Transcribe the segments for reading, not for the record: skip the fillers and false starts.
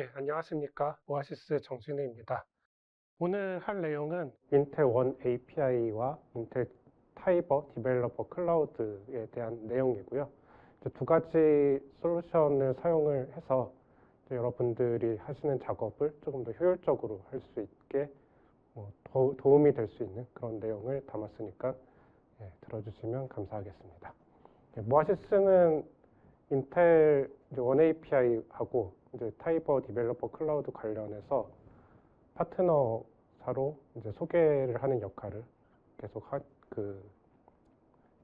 네, 안녕하십니까. 오아시스 정진우입니다. 오늘 할 내용은 인텔 원 API와 인텔 타이버 디벨로퍼 클라우드에 대한 내용이고요. 두 가지 솔루션을 사용을 해서 여러분들이 하시는 작업을 조금 더 효율적으로 할 수 있게 도움이 될 수 있는 그런 내용을 담았으니까 들어주시면 감사하겠습니다. 오아시스는 인텔 원 API하고 이제 타이버 디벨로퍼 클라우드 관련해서 파트너사로 이제 소개를 하는 역할을 계속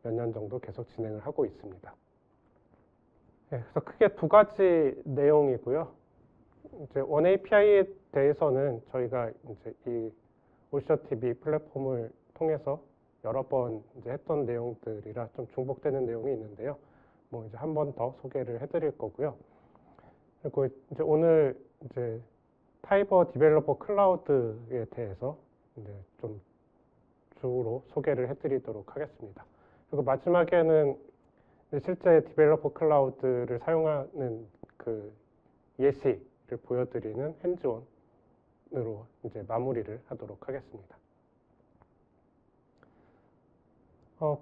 몇 년 정도 계속 진행을 하고 있습니다. 그래서 크게 두 가지 내용이고요. 이제 원 API에 대해서는 저희가 이제 이 오셔TV 플랫폼을 통해서 여러 번 이제 했던 내용들이라 좀 중복되는 내용이 있는데요. 이제 한 번 더 소개를 해드릴 거고요. 그리고 이제 오늘 이제 타이버 디벨로퍼 클라우드에 대해서 이제 좀 주로 소개를 해드리도록 하겠습니다. 그리고 마지막에는 실제 디벨로퍼 클라우드를 사용하는 그 예시를 보여드리는 핸즈온으로 이제 마무리를 하도록 하겠습니다.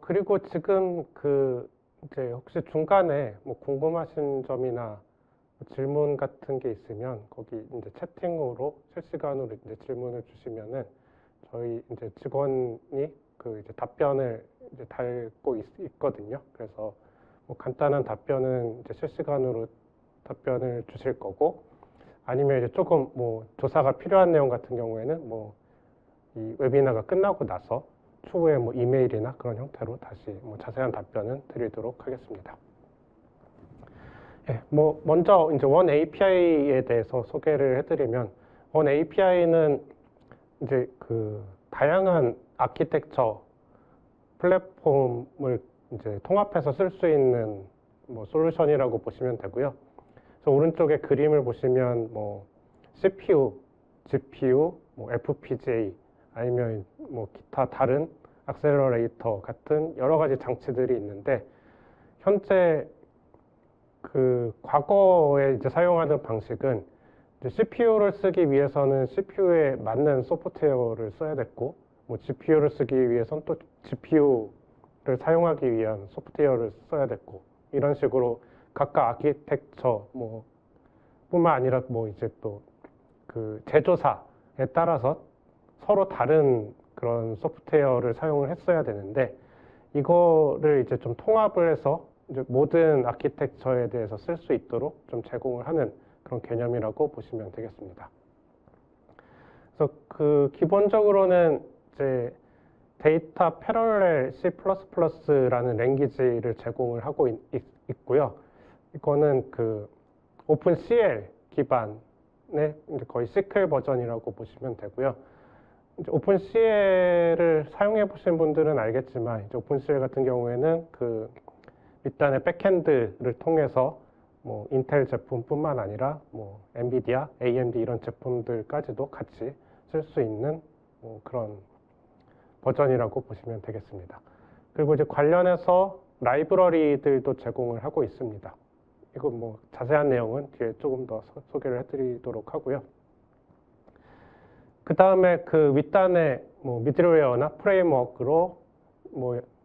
그리고 지금 이제 혹시 중간에 궁금하신 점이나 질문 같은 게 있으면 거기 이제 채팅으로 실시간으로 이제 질문을 주시면은 저희 이제 직원이 이제 답변을 이제 달고 있거든요. 그래서 간단한 답변은 이제 실시간으로 답변을 주실 거고, 아니면 이제 조금 조사가 필요한 내용 같은 경우에는 이 웨비나가 끝나고 나서 추후에 이메일이나 그런 형태로 다시 자세한 답변은 드리도록 하겠습니다. 먼저 이제 원 API에 대해서 소개를 해드리면, 원 API는 이제 다양한 아키텍처 플랫폼을 이제 통합해서 쓸 수 있는 솔루션이라고 보시면 되고요. 그래서 오른쪽에 그림을 보시면 CPU, GPU, FPGA 아니면 기타 다른 액셀러레이터 같은 여러 가지 장치들이 있는데, 현재 과거에 이제 사용하는 방식은 이제 CPU를 쓰기 위해서는 CPU에 맞는 소프트웨어를 써야 됐고, GPU를 쓰기 위해서는 또 GPU를 사용하기 위한 소프트웨어를 써야 됐고, 이런 식으로 각각 아키텍처 뿐만 아니라 이제 또 제조사에 따라서 서로 다른 그런 소프트웨어를 사용을 했어야 되는데, 이거를 이제 좀 통합을 해서 이제 모든 아키텍처에 대해서 쓸 수 있도록 좀 제공을 하는 그런 개념이라고 보시면 되겠습니다. 그래서 기본적으로는 이제 데이터 패럴렐 C++라는 랭귀지를 제공을 하고 있고요. 이거는 오픈CL 기반의 이제 거의 시클 버전이라고 보시면 되고요. 이제 오픈CL을 사용해 보신 분들은 알겠지만, 이제 오픈CL 같은 경우에는 밑단의 백핸드를 통해서 인텔 제품뿐만 아니라 엔비디아, AMD 이런 제품들까지도 같이 쓸 수 있는 그런 버전이라고 보시면 되겠습니다. 그리고 이제 관련해서 라이브러리들도 제공을 하고 있습니다. 이거 자세한 내용은 뒤에 조금 더 소개를 해드리도록 하고요. 그 다음에 윗단에 미들웨어나 프레임워크로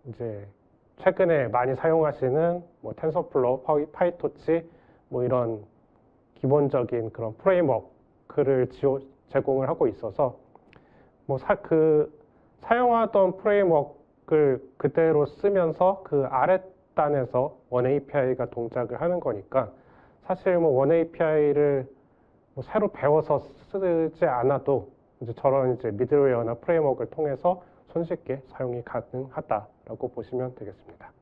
이제 최근에 많이 사용하시는 텐서플로우, 파이토치 이런 기본적인 그런 프레임워크를 제공을 하고 있어서 사용하던 프레임워크를 그대로 쓰면서 아랫단에서 원 API가 동작을 하는 거니까, 사실 원 API를 새로 배워서 쓰지 않아도 이제 저런 이제 미들웨어나 프레임워크를 통해서 손쉽게 사용이 가능하다라고 보시면 되겠습니다.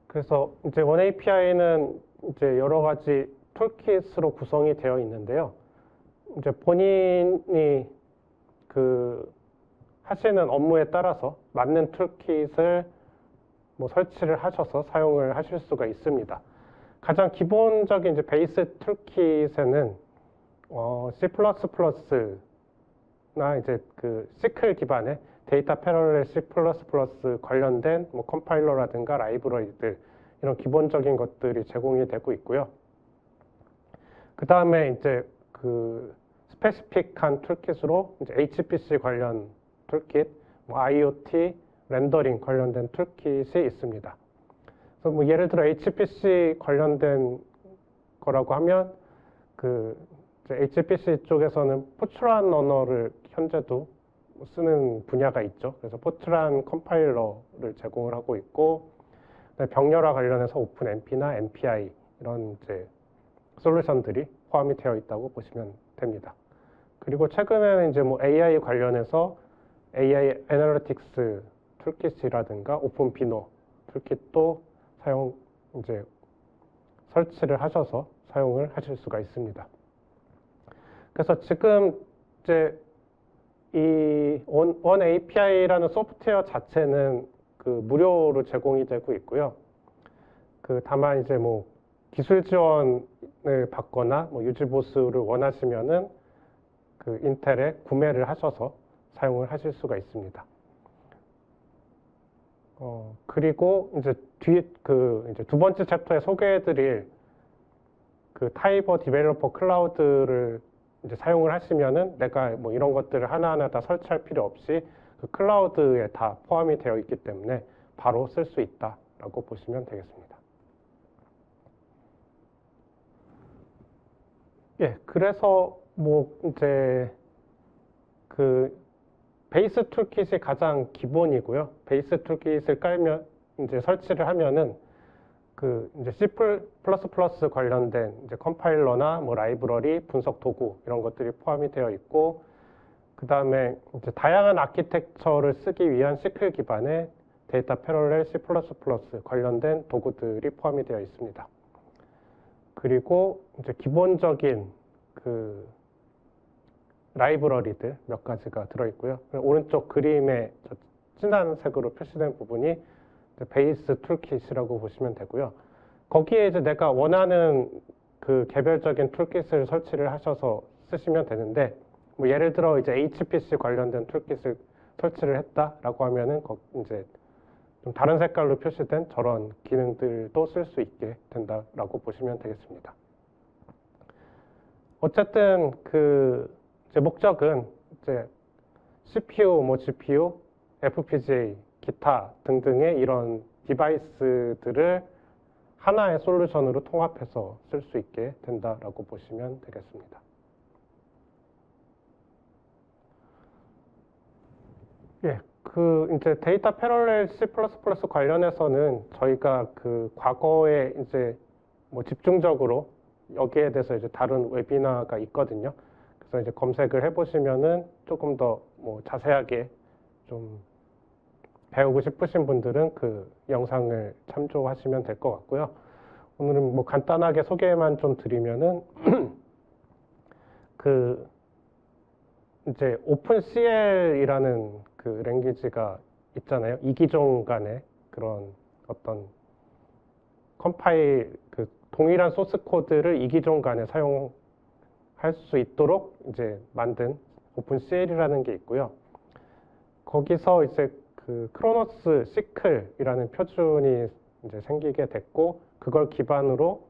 그래서 이제 원 API는 이제 여러 가지 툴킷으로 구성이 되어 있는데요. 이제 본인이 하시는 업무에 따라서 맞는 툴킷을 설치를 하셔서 사용을 하실 수가 있습니다. 가장 기본적인 이제 베이스 툴킷에는 C++나 이제 시클 기반의 데이터 패럴렐 C++ 관련된 컴파일러라든가 라이브러리들 이런 기본적인 것들이 제공이 되고 있고요. 그 다음에 이제 그 스페시픽한 툴킷으로 이제 HPC 관련 툴킷, 뭐 IoT, 렌더링 관련된 툴킷이 있습니다. 그래서 뭐 예를 들어 HPC 관련된 거라고 하면 그 HPC 쪽에서는 포트란 언어를 현재도 쓰는 분야가 있죠. 그래서 포트란 컴파일러를 제공을 하고 있고, 병렬화 관련해서 오픈MP나 MPI 이런 이제 솔루션들이 포함이 되어 있다고 보시면 됩니다. 그리고 최근에는 이제 뭐 AI 관련해서 AI 애널리틱스 툴킷이라든가 오픈비노 툴킷도 이제 설치를 하셔서 사용을 하실 수가 있습니다. 그래서 지금 이제 이 원 API라는 소프트웨어 자체는 그 무료로 제공이 되고 있고요. 그 다만 이제 뭐 기술 지원을 받거나 뭐 유지 보수를 원하시면은 그 인텔에 구매를 하셔서 사용을 하실 수가 있습니다. 그리고 이제 이제 두 번째 챕터에 소개해드릴 그 타이버 디벨로퍼 클라우드를 이제 사용을 하시면은 내가 뭐 이런 것들을 하나하나 다 설치할 필요 없이 그 클라우드에 다 포함이 되어 있기 때문에 바로 쓸 수 있다라고 보시면 되겠습니다. 예, 그래서 뭐 이제 그 베이스 툴킷이 가장 기본이고요. 베이스 툴킷을 깔면 이제 설치를 하면은 그 이제 C++ 관련된 이제 컴파일러나 뭐 라이브러리, 분석 도구 이런 것들이 포함이 되어 있고, 그 다음에 이제 다양한 아키텍처를 쓰기 위한 시클 기반의 데이터 패러렐 C++ 관련된 도구들이 포함이 되어 있습니다. 그리고 이제 기본적인 그 라이브러리들 몇 가지가 들어있고요. 오른쪽 그림에 진한 색으로 표시된 부분이 베이스 툴킷이라고 보시면 되고요. 거기에 이제 내가 원하는 그 개별적인 툴킷을 설치를 하셔서 쓰시면 되는데, 뭐 예를 들어 이제 HPC 관련된 툴킷을 설치를 했다라고 하면은 이제 좀 다른 색깔로 표시된 저런 기능들도 쓸 수 있게 된다라고 보시면 되겠습니다. 어쨌든 그 이제 목적은 이제 CPU, 뭐 GPU, FPGA, 기타 등등의 이런 디바이스들을 하나의 솔루션으로 통합해서 쓸 수 있게 된다라고 보시면 되겠습니다. 예, 그 이제 데이터 패러렐 C++ 관련해서는 저희가 그 과거에 이제 뭐 집중적으로 여기에 대해서 이제 다룬 웨비나가 있거든요. 그래서 이제 검색을 해보시면은 조금 더 뭐 자세하게 좀 배우고 싶으신 분들은 그 영상을 참조하시면 될 것 같고요. 오늘은 뭐 간단하게 소개만 좀 드리면은 그 이제 오픈CL이라는 그 랭귀지가 있잖아요. 이기종 간의 그런 어떤 컴파일 그 동일한 소스 코드를 이기종 간에 사용할 수 있도록 이제 만든 오픈CL이라는 게 있고요. 거기서 이제 그 크로노스 시클이라는 표준이 이제 생기게 됐고, 그걸 기반으로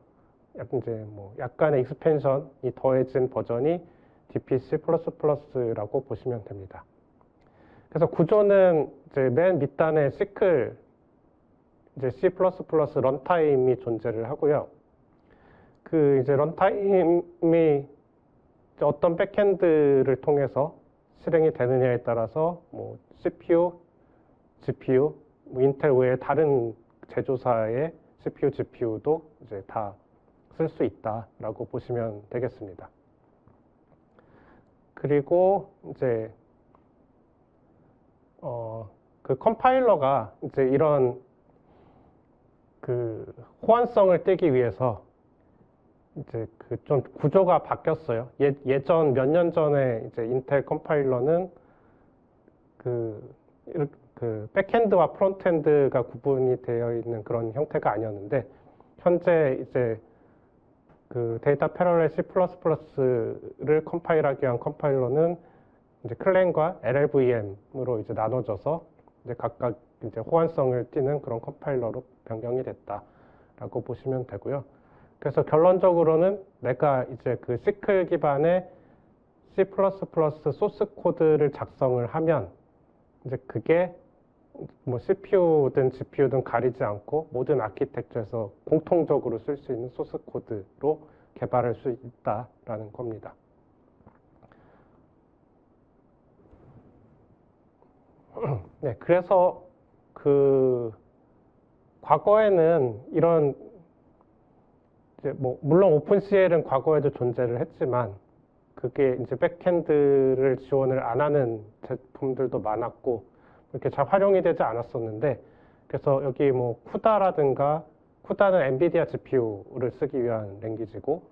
이제 뭐 약간의 익스펜션이 더해진 버전이 DPC++라고 보시면 됩니다. 그래서 구조는 이제 맨 밑단에 시클 이제 C++ 런타임이 존재를 하고요. 그 이제 런타임이 어떤 백엔드를 통해서 실행이 되느냐에 따라서 뭐 CPU, GPU, 뭐 인텔 외에 다른 제조사의 CPU, GPU도 이제 다 쓸 수 있다라고 보시면 되겠습니다. 그리고 이제 그 컴파일러가 이제 이런 그 호환성을 떼기 위해서 이제 그 좀 구조가 바뀌었어요. 예전 몇 년 전에 이제 인텔 컴파일러는 그 백엔드와 프론트엔드가 구분이 되어 있는 그런 형태가 아니었는데, 현재 이제 그 데이터 패러렐 C++를 컴파일하기 위한 컴파일러는 이제 클랜과 LLVM으로 이제 나눠져서 이제 각각 이제 호환성을 띠는 그런 컴파일러로 변경이 됐다. 라고 보시면 되고요. 그래서 결론적으로는 내가 이제 그 시클 기반의 C++ 소스 코드를 작성을 하면 이제 그게 뭐 CPU든 GPU든 가리지 않고 모든 아키텍처에서 공통적으로 쓸 수 있는 소스 코드로 개발할 수 있다라는 겁니다. 네, 그래서 그 과거에는 이런 이제 뭐 물론 오픈CL은 과거에도 존재를 했지만 그게 이제 백엔드를 지원을 안 하는 제품들도 많았고 이렇게 잘 활용이 되지 않았었는데 그래서 여기 뭐 쿠다라든가 쿠다는 엔비디아 GPU를 쓰기 위한 랭귀지고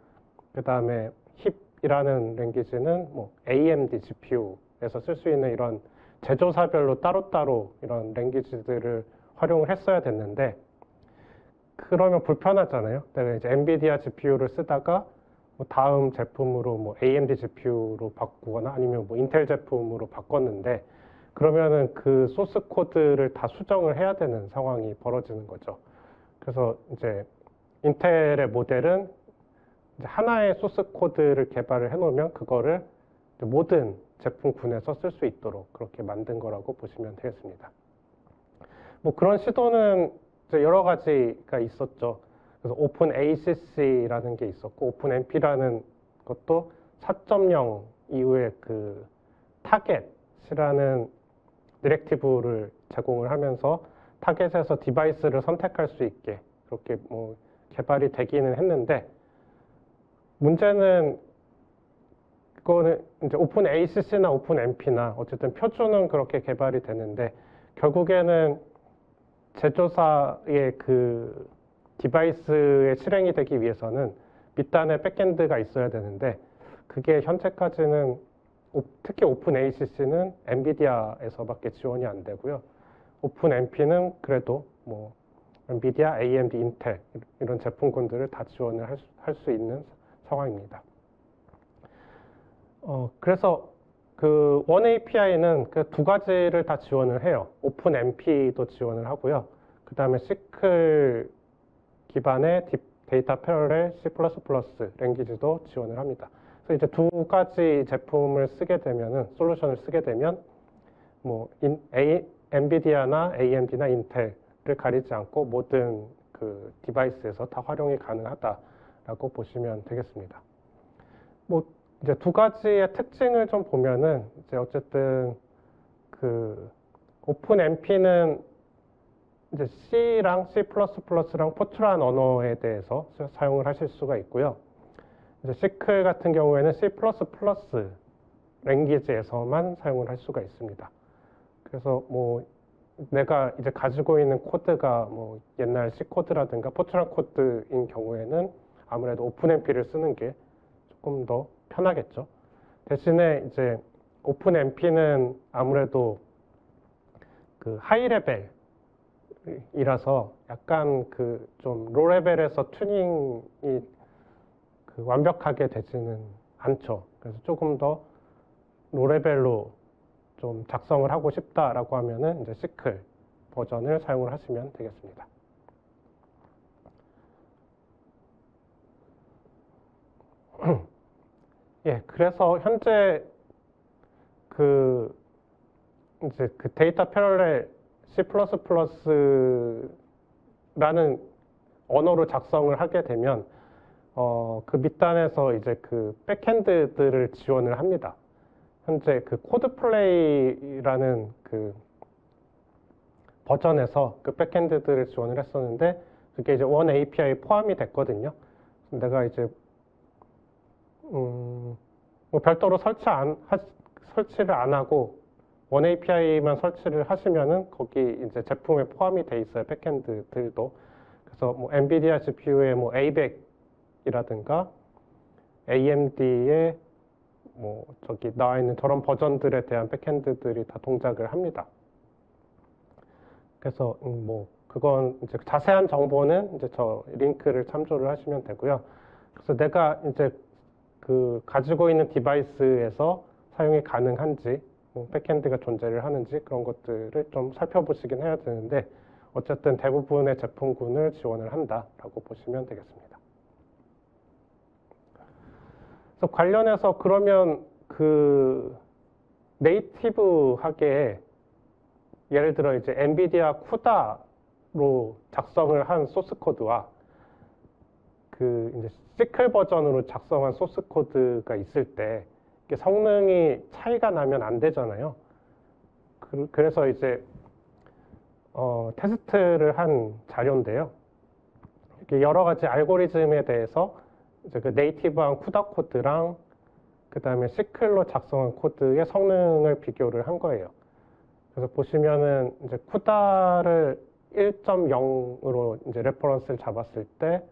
그 다음에 힙이라는 랭귀지는 뭐 AMD GPU에서 쓸 수 있는 이런 제조사별로 따로따로 이런 랭귀지들을 활용을 했어야 됐는데 그러면 불편하잖아요. 내가 이제 엔비디아 GPU를 쓰다가 뭐 다음 제품으로 뭐 AMD GPU로 바꾸거나 아니면 뭐 인텔 제품으로 바꿨는데 그러면은 그 소스 코드를 다 수정을 해야 되는 상황이 벌어지는 거죠. 그래서 이제 인텔의 모델은 이제 하나의 소스 코드를 개발을 해놓으면 그거를 모든 제품군에서 쓸 수 있도록 그렇게 만든 거라고 보시면 되겠습니다. 뭐 그런 시도는 이제 여러 가지가 있었죠. 그래서 오픈ACC라는 게 있었고 오픈MP라는 것도 4.0 이후에 그 타겟이라는 디렉티브를 제공을 하면서 타겟에서 디바이스를 선택할 수 있게 그렇게 뭐 개발이 되기는 했는데 문제는 그거는 이제 오픈ACC나 오픈MP나 어쨌든 표준은 그렇게 개발이 되는데 결국에는 제조사의 그 디바이스에 실행이 되기 위해서는 밑단에 백엔드가 있어야 되는데 그게 현재까지는 특히 오픈ACC는 엔비디아에서밖에 지원이 안 되고요. 오픈MP는 그래도 뭐 엔비디아, AMD, 인텔 이런 제품군들을 다 지원을 할 수 있는 상황입니다. 그래서 그 원API는 그 두 가지를 다 지원을 해요. 오픈MP도 지원을 하고요. 그 다음에 시클 기반의 데이터 패러렐 C++ 랭귀지도 지원을 합니다. 그래서 이제 두 가지 제품을 쓰게 되면은 솔루션을 쓰게 되면 뭐 엔비디아나 AMD나 인텔을 가리지 않고 모든 그 디바이스에서 다 활용이 가능하다라고 보시면 되겠습니다. 뭐 이제 두 가지의 특징을 좀 보면은 이제 어쨌든 그 오픈MP는 이제 C랑 C++랑 포트란 언어에 대해서 사용을 하실 수가 있고요. 이제 시클 같은 경우에는 C++ 랭귀지에서만 사용을 할 수가 있습니다. 그래서 뭐 내가 이제 가지고 있는 코드가 뭐 옛날 C 코드라든가 포트란 코드인 경우에는 아무래도 오픈MP를 쓰는 게 조금 더 편하겠죠. 대신에 이제 오픈MP는 아무래도 그 하이 레벨이라서 약간 그 좀 로 레벨에서 튜닝이 그 완벽하게 되지는 않죠. 그래서 조금 더 로 레벨로 좀 작성을 하고 싶다라고 하면은 이제 시클 버전을 사용을 하시면 되겠습니다. 예, 그래서 현재 그 이제 그 데이터 패러렐 C++라는 언어로 작성을 하게 되면 그 밑단에서 이제 그 백엔드들을 지원을 합니다. 현재 그 코드플레이라는 그 버전에서 그 백엔드들을 지원을 했었는데 그게 이제 원 API에 포함이 됐거든요. 내가 이제 뭐 별도로 설치를 안 하고 원 API만 설치를 하시면은 거기 이제 제품에 포함이 돼 있어요. 백엔드들도. 그래서 뭐 엔비디아 GPU의 뭐 A100이라든가 AMD의 뭐 저기 나와 있는 저런 버전들에 대한 백엔드들이 다 동작을 합니다. 그래서 뭐 그건 이제 자세한 정보는 이제 저 링크를 참조를 하시면 되고요. 그래서 내가 이제 그 가지고 있는 디바이스에서 사용이 가능한지 뭐 백엔드가 존재를 하는지 그런 것들을 좀 살펴보시긴 해야 되는데 어쨌든 대부분의 제품군을 지원을 한다라고 보시면 되겠습니다. 그래서 관련해서 그러면 그 네이티브하게 예를 들어 이제 엔비디아 쿠다로 작성을 한 소스 코드와 그 이제 시클 버전으로 작성한 소스 코드가 있을 때 이게 성능이 차이가 나면 안 되잖아요. 그래서 이제 테스트를 한 자료인데요. 이렇게 여러 가지 알고리즘에 대해서 이제 그 네이티브한 쿠다 코드랑 그 다음에 시클로 작성한 코드의 성능을 비교를 한 거예요. 그래서 보시면은 이제 쿠다를 1.0으로 이제 레퍼런스를 잡았을 때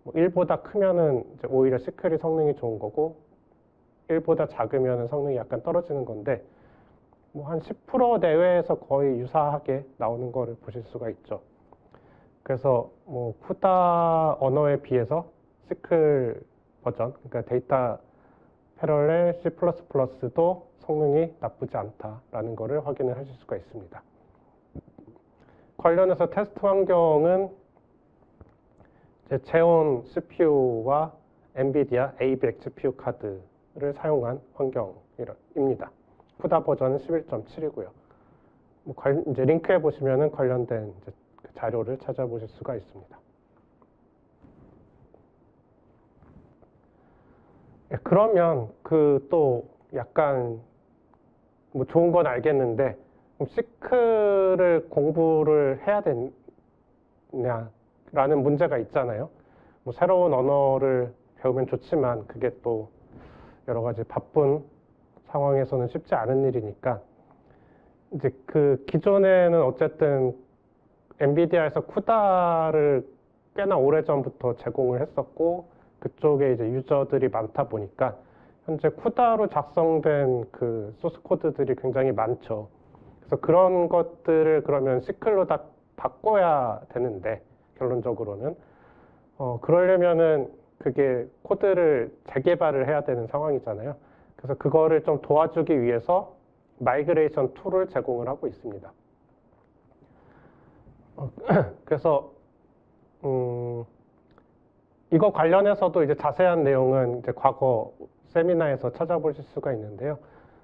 뭐 1보다 크면은 이제 오히려 시클이 성능이 좋은 거고 1보다 작으면은 성능이 약간 떨어지는 건데 뭐 한 10% 내외에서 거의 유사하게 나오는 거를 보실 수가 있죠. 그래서 뭐 쿠다 언어에 비해서 시클 버전, 그러니까 데이터 패럴렐 C++도 성능이 나쁘지 않다라는 것을 확인을 하실 수가 있습니다. 관련해서 테스트 환경은 제온 CPU와 엔비디아 A100 GPU 카드를 사용한 환경입니다. 쿠다 버전은 11.7이고요. 이제 링크에 보시면은 관련된 이제 그 자료를 찾아보실 수가 있습니다. 그러면 그 또 약간 뭐 좋은 건 알겠는데 시클을 공부를 해야 되냐라는 문제가 있잖아요. 뭐 새로운 언어를 배우면 좋지만 그게 또 여러 가지 바쁜 상황에서는 쉽지 않은 일이니까 이제 그 기존에는 어쨌든 엔비디아에서 쿠다를 꽤나 오래전부터 제공을 했었고 그쪽에 이제 유저들이 많다 보니까 현재 쿠다로 작성된 그 소스 코드들이 굉장히 많죠. 그래서 그런 것들을 그러면 시클로 다 바꿔야 되는데 결론적으로는 그러려면은 그게 코드를 재개발을 해야 되는 상황이잖아요. 그래서 그거를 좀 도와주기 위해서 마이그레이션 툴을 제공을 하고 있습니다. 그래서 이거 관련해서도 이제 자세한 내용은 이제 과거 세미나에서 찾아보실 수가 있는데요.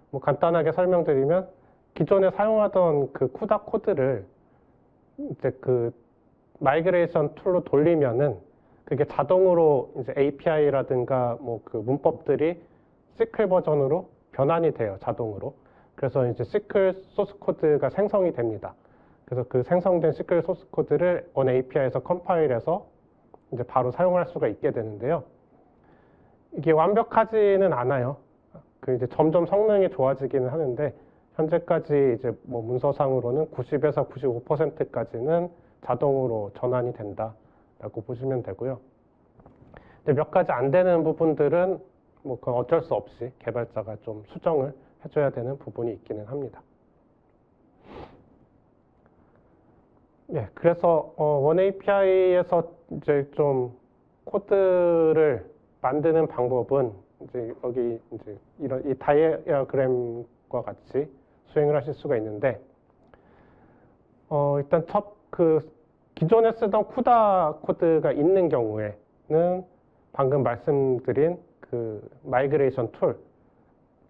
뭐 간단하게 설명드리면 기존에 사용하던 그 쿠다 코드를 이제 그 마이그레이션 툴로 돌리면은 그게 자동으로 이제 API라든가 뭐 그 문법들이 시클 버전으로 변환이 돼요, 자동으로. 그래서 이제 시클 소스 코드가 생성이 됩니다. 그래서 그 생성된 시클 소스 코드를 on API에서 컴파일해서 이제 바로 사용할 수가 있게 되는데요. 이게 완벽하지는 않아요. 그 이제 점점 성능이 좋아지기는 하는데 현재까지 이제 뭐 문서상으로는 90에서 95%까지는 자동으로 전환이 된다라고 보시면 되고요. 근데 몇 가지 안 되는 부분들은 뭐 그건 어쩔 수 없이 개발자가 좀 수정을 해줘야 되는 부분이 있기는 합니다. 예, 그래서 원 API에서 이제 좀 코드를 만드는 방법은 이제 여기 이제 이런 이 다이어그램과 같이 수행을 하실 수가 있는데 일단 그 기존에 쓰던 쿠다 코드가 있는 경우에는 방금 말씀드린 그 마이그레이션 툴,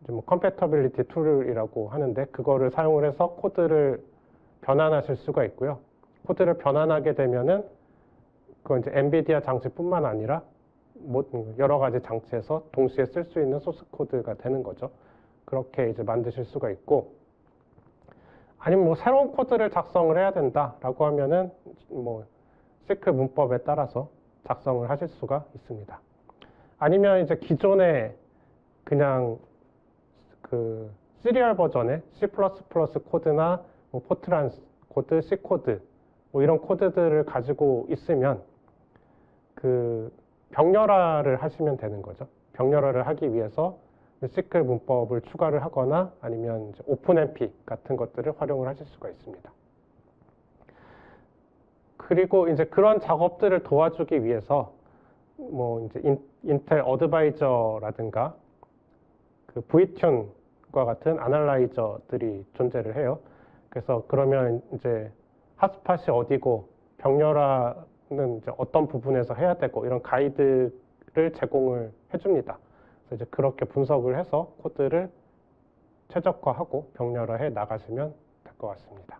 뭐 컴패터빌리티 툴이라고 하는데 그거를 사용을 해서 코드를 변환하실 수가 있고요. 코드를 변환하게 되면은 그건 이제 엔비디아 장치뿐만 아니라 여러 가지 장치에서 동시에 쓸 수 있는 소스 코드가 되는 거죠. 그렇게 이제 만드실 수가 있고, 아니면 뭐 새로운 코드를 작성을 해야 된다라고 하면은 뭐 시클 문법에 따라서 작성을 하실 수가 있습니다. 아니면 이제 기존에 그냥 그 시리얼 버전의 C++ 코드나 뭐 포트란 코드, C 코드 뭐 이런 코드들을 가지고 있으면 그 병렬화를 하시면 되는 거죠. 병렬화를 하기 위해서 시클 문법을 추가를 하거나 아니면 이제 오픈MP 같은 것들을 활용을 하실 수가 있습니다. 그리고 이제 그런 작업들을 도와주기 위해서 뭐 이제 인텔 어드바이저라든가 그 Vtun과 같은 아날라이저들이 존재를 해요. 그래서 그러면 이제 핫스팟이 어디고 병렬화는 이제 어떤 부분에서 해야 되고 이런 가이드를 제공을 해줍니다. 그래서 이제 그렇게 분석을 해서 코드를 최적화하고 병렬화해 나가시면 될 것 같습니다.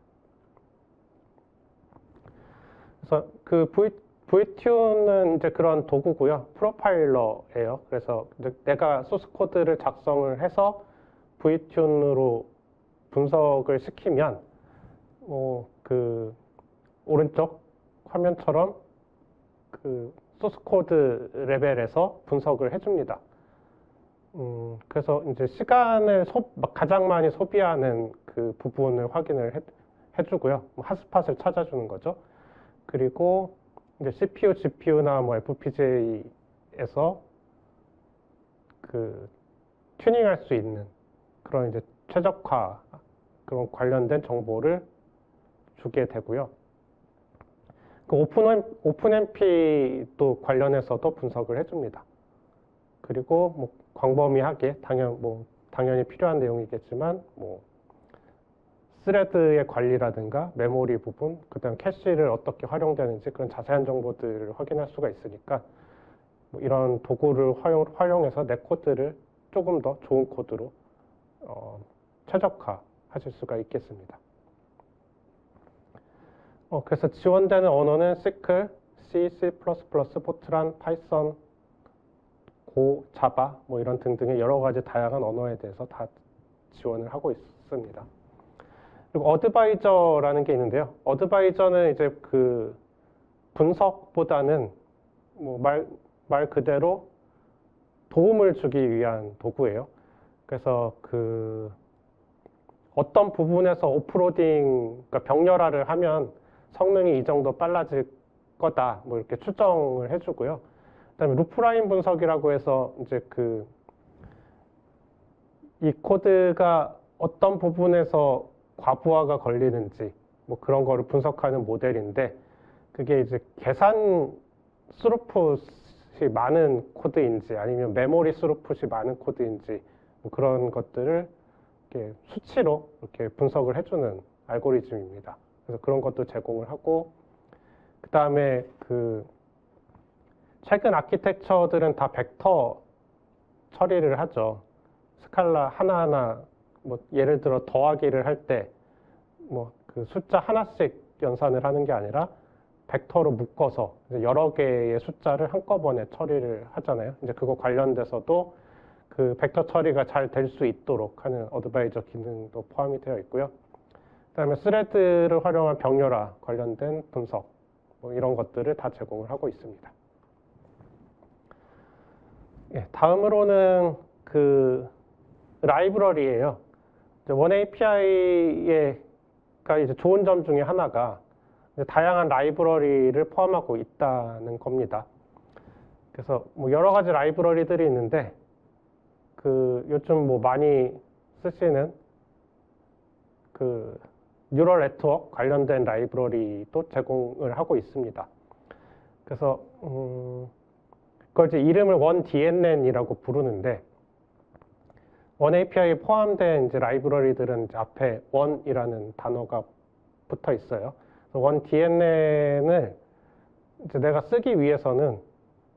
그래서 그 VTune은 이제 그런 도구고요. 프로파일러예요. 그래서 이제 내가 소스 코드를 작성을 해서 VTune으로 분석을 시키면 그 오른쪽 화면처럼 그 소스 코드 레벨에서 분석을 해줍니다. 그래서 이제 시간을 가장 많이 소비하는 그 부분을 확인을 해주고요. 핫스팟을 찾아주는 거죠. 그리고 이제 CPU, GPU나 뭐 FPGA에서 그 튜닝할 수 있는 그런 이제 최적화 그런 관련된 정보를 주게 되고요. 그 오픈MP도 관련해서도 분석을 해줍니다. 그리고 뭐 광범위하게 당연히 필요한 내용이겠지만 뭐 스레드의 관리라든가 메모리 부분, 그다음 캐시를 어떻게 활용되는지 그런 자세한 정보들을 확인할 수가 있으니까 뭐 이런 도구를 활용해서 내 코드를 조금 더 좋은 코드로 최적화하실 수가 있겠습니다. 그래서 지원되는 언어는 시클, C, C++, 포트란, 파이썬, 고, 자바 뭐 이런 등등의 여러 가지 다양한 언어에 대해서 다 지원을 하고 있습니다. 그리고 어드바이저라는 게 있는데요. 어드바이저는 이제 그 분석보다는 뭐 말 그대로 도움을 주기 위한 도구예요. 그래서 그 어떤 부분에서 오프로딩, 그러니까 병렬화를 하면 성능이 이 정도 빨라질 거다, 뭐 이렇게 추정을 해주고요. 그다음에 루프라인 분석이라고 해서 이제 이 코드가 어떤 부분에서 과부하가 걸리는지 뭐 그런 거를 분석하는 모델인데 그게 이제 계산 스루풋이 많은 코드인지 아니면 메모리 스루풋이 많은 코드인지 뭐 그런 것들을 이렇게 수치로 이렇게 분석을 해주는 알고리즘입니다. 그래서 그런 것도 제공을 하고 그 다음에 그 최근 아키텍처들은 다 벡터 처리를 하죠. 스칼라 하나하나 뭐 예를 들어 더하기를 할 때 뭐 그 숫자 하나씩 연산을 하는 게 아니라 벡터로 묶어서 여러 개의 숫자를 한꺼번에 처리를 하잖아요. 이제 그거 관련돼서도 그 벡터 처리가 잘 될 수 있도록 하는 어드바이저 기능도 포함이 되어 있고요. 그다음에 스레드를 활용한 병렬화 관련된 분석 뭐 이런 것들을 다 제공을 하고 있습니다. 예, 다음으로는 그 라이브러리예요. 원 API가 이제 좋은 점 중에 하나가 다양한 라이브러리를 포함하고 있다는 겁니다. 그래서 뭐 여러 가지 라이브러리들이 있는데 그 요즘 뭐 많이 쓰시는 그 뉴럴 네트워크 관련된 라이브러리도 제공을 하고 있습니다. 그래서 그걸 이제 이름을 원 DNN이라고 부르는데 원 API에 포함된 이제 라이브러리들은 이제 앞에 원이라는 단어가 붙어 있어요. 원 DNN을 이제 내가 쓰기 위해서는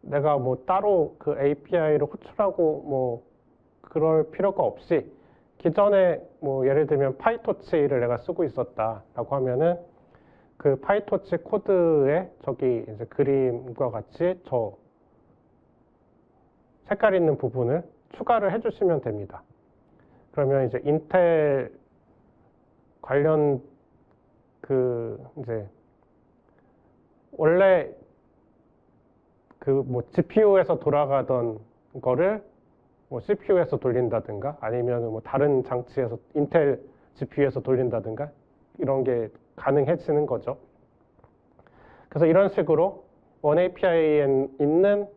내가 뭐 따로 그 API를 호출하고 뭐 그럴 필요가 없이 기존에 뭐 예를 들면 파이토치를 내가 쓰고 있었다라고 하면은 그 파이토치 코드에 저기 이제 그림과 같이 저 색깔 있는 부분을 추가를 해주시면 됩니다. 그러면 이제 인텔 관련 그 이제 원래 그 뭐 GPU에서 돌아가던 거를 뭐 CPU에서 돌린다든가 아니면 뭐 다른 장치에서 인텔 GPU에서 돌린다든가 이런 게 가능해지는 거죠. 그래서 이런 식으로 원 API에 있는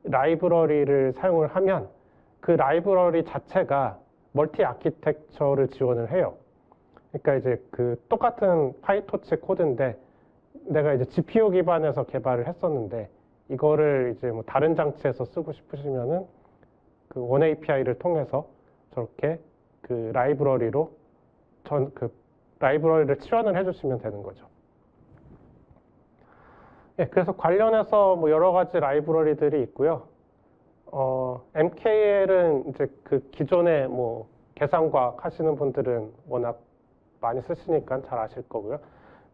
라이브러리를 사용을 하면 그 라이브러리 자체가 멀티 아키텍처를 지원을 해요. 그러니까 이제 그 똑같은 파이토치 코드인데 내가 이제 GPU 기반에서 개발을 했었는데 이거를 이제 뭐 다른 장치에서 쓰고 싶으시면은 그 원 API를 통해서 저렇게 그 라이브러리로 그 라이브러리를 지원을 해주시면 되는 거죠. 예, 그래서 관련해서 뭐 여러 가지 라이브러리들이 있고요. MKL은 이제 그 기존에 뭐 계산과학 하시는 분들은 워낙 많이 쓰시니까 잘 아실 거고요.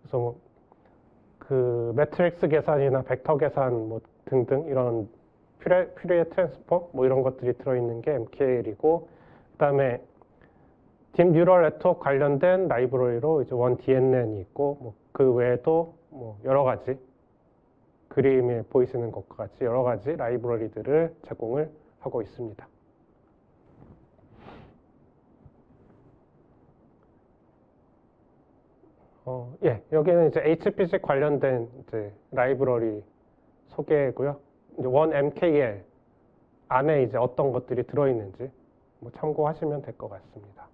그래서 뭐 그 매트릭스 계산이나 벡터 계산 뭐 등등 이런 퓨리에 트랜스폼 뭐 이런 것들이 들어있는 게 MKL이고, 그다음에 딥 뉴럴 네트워크 관련된 라이브러리로 이제 원DNN이 있고, 뭐 그 외에도 뭐 여러 가지 그림에 보이시는 것과 같이 여러 가지 라이브러리들을 제공을 하고 있습니다. 예, 여기는 이제 HPC 관련된 이제 라이브러리 소개고요. 이제 원MKL 안에 이제 어떤 것들이 들어있는지 뭐 참고하시면 될 것 같습니다.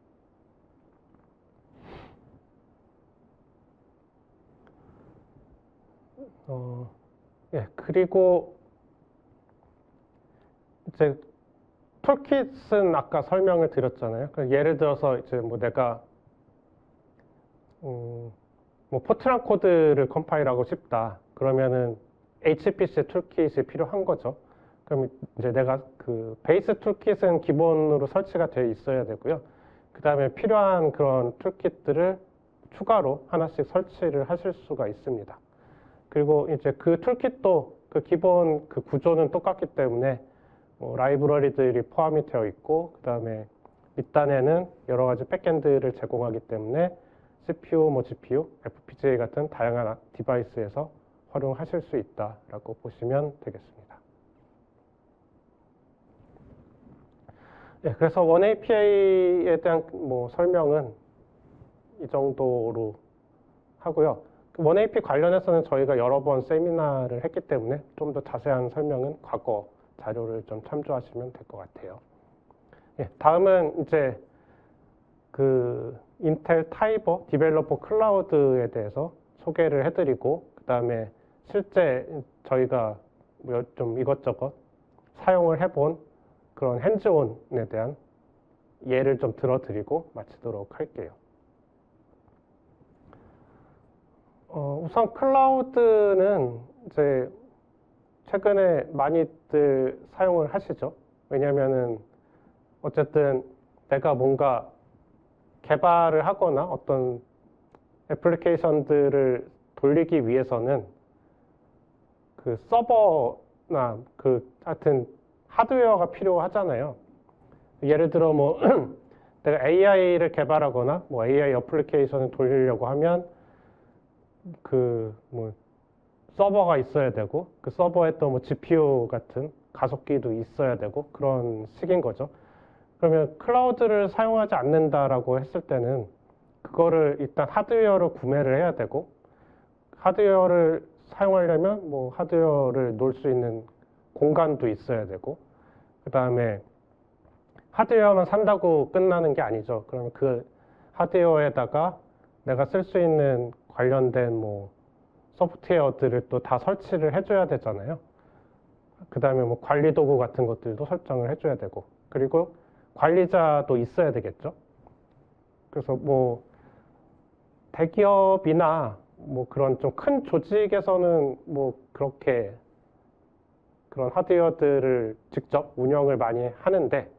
예, 그리고 이제 툴킷은 아까 설명을 드렸잖아요. 예를 들어서 이제 뭐 내가 뭐 포트란 코드를 컴파일하고 싶다. 그러면은 HPC 툴킷이 필요한 거죠. 그럼 이제 내가 그 베이스 툴킷은 기본으로 설치가 되어 있어야 되고요. 그 다음에 필요한 그런 툴킷들을 추가로 하나씩 설치를 하실 수가 있습니다. 그리고 이제 그 툴킷도 그 기본 그 구조는 똑같기 때문에 뭐 라이브러리들이 포함이 되어 있고, 그 다음에 밑단에는 여러 가지 백엔드를 제공하기 때문에 CPU, 뭐 GPU, FPGA 같은 다양한 디바이스에서 활용하실 수 있다라고 보시면 되겠습니다. 네, 그래서 원API에 대한 뭐 설명은 이 정도로 하고요. 원API 관련해서는 저희가 여러 번 세미나를 했기 때문에 좀 더 자세한 설명은 과거 자료를 좀 참조하시면 될 것 같아요. 예, 다음은 이제 그 인텔 타이버 디벨로퍼 클라우드에 대해서 소개를 해드리고, 그 다음에 실제 저희가 좀 이것저것 사용을 해본 그런 핸즈온에 대한 예를 좀 들어드리고 마치도록 할게요. 우선 클라우드는 이제 최근에 많이들 사용을 하시죠. 왜냐면은 어쨌든 내가 뭔가 개발을 하거나 어떤 애플리케이션들을 돌리기 위해서는 그 서버나 그 하여튼 하드웨어가 필요하잖아요. 예를 들어 뭐 내가 AI를 개발하거나 뭐 AI 애플리케이션을 돌리려고 하면 그 뭐 서버가 있어야 되고, 그 서버에 또 뭐 GPU 같은 가속기도 있어야 되고 그런 식인 거죠. 그러면 클라우드를 사용하지 않는다라고 했을 때는 그거를 일단 하드웨어로 구매를 해야 되고, 하드웨어를 사용하려면 뭐 하드웨어를 놓을 수 있는 공간도 있어야 되고, 그 다음에 하드웨어만 산다고 끝나는 게 아니죠. 그러면 그 하드웨어에다가 내가 쓸 수 있는 관련된 뭐 소프트웨어들을 또 다 설치를 해줘야 되잖아요. 그 다음에 뭐 관리 도구 같은 것들도 설정을 해줘야 되고, 그리고 관리자도 있어야 되겠죠. 그래서 뭐 대기업이나 뭐 그런 좀 큰 조직에서는 뭐 그렇게 그런 하드웨어들을 직접 운영을 많이 하는데,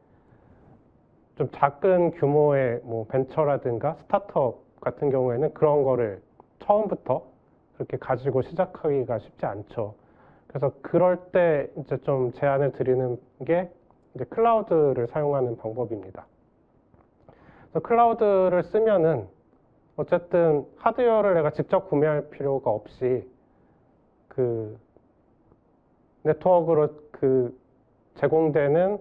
좀 작은 규모의 뭐 벤처라든가 스타트업 같은 경우에는 그런 거를 처음부터 그렇게 가지고 시작하기가 쉽지 않죠. 그래서 그럴 때 이제 좀 제안을 드리는 게 이제 클라우드를 사용하는 방법입니다. 그래서 클라우드를 쓰면은 어쨌든 하드웨어를 내가 직접 구매할 필요가 없이 그 네트워크로 그 제공되는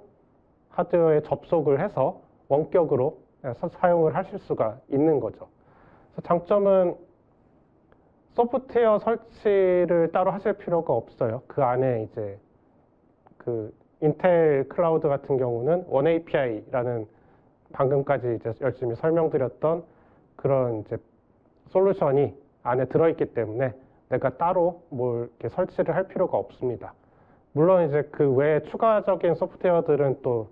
하드웨어에 접속을 해서 원격으로 사용을 하실 수가 있는 거죠. 그래서 장점은 소프트웨어 설치를 따로 하실 필요가 없어요. 그 안에 이제 그 인텔 클라우드 같은 경우는 원API라는 방금까지 이제 열심히 설명드렸던 그런 이제 솔루션이 안에 들어있기 때문에 내가 따로 뭘 이렇게 설치를 할 필요가 없습니다. 물론 이제 그 외에 추가적인 소프트웨어들은 또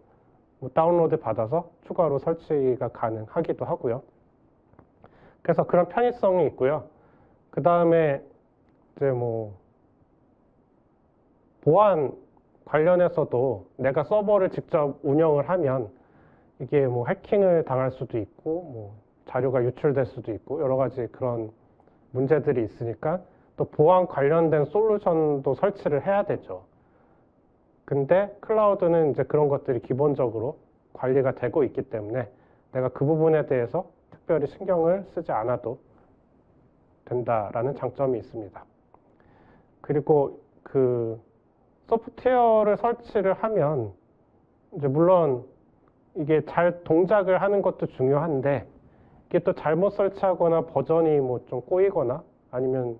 뭐 다운로드 받아서 추가로 설치가 가능하기도 하고요. 그래서 그런 편의성이 있고요. 그 다음에 이제 뭐 보안 관련해서도 내가 서버를 직접 운영을 하면 이게 뭐 해킹을 당할 수도 있고 뭐 자료가 유출될 수도 있고 여러 가지 그런 문제들이 있으니까 또 보안 관련된 솔루션도 설치를 해야 되죠. 근데 클라우드는 이제 그런 것들이 기본적으로 관리가 되고 있기 때문에 내가 그 부분에 대해서 특별히 신경을 쓰지 않아도 된다라는 장점이 있습니다. 그리고 그 소프트웨어를 설치를 하면 이제 물론 이게 잘 동작을 하는 것도 중요한데 이게 또 잘못 설치하거나 버전이 뭐 좀 꼬이거나 아니면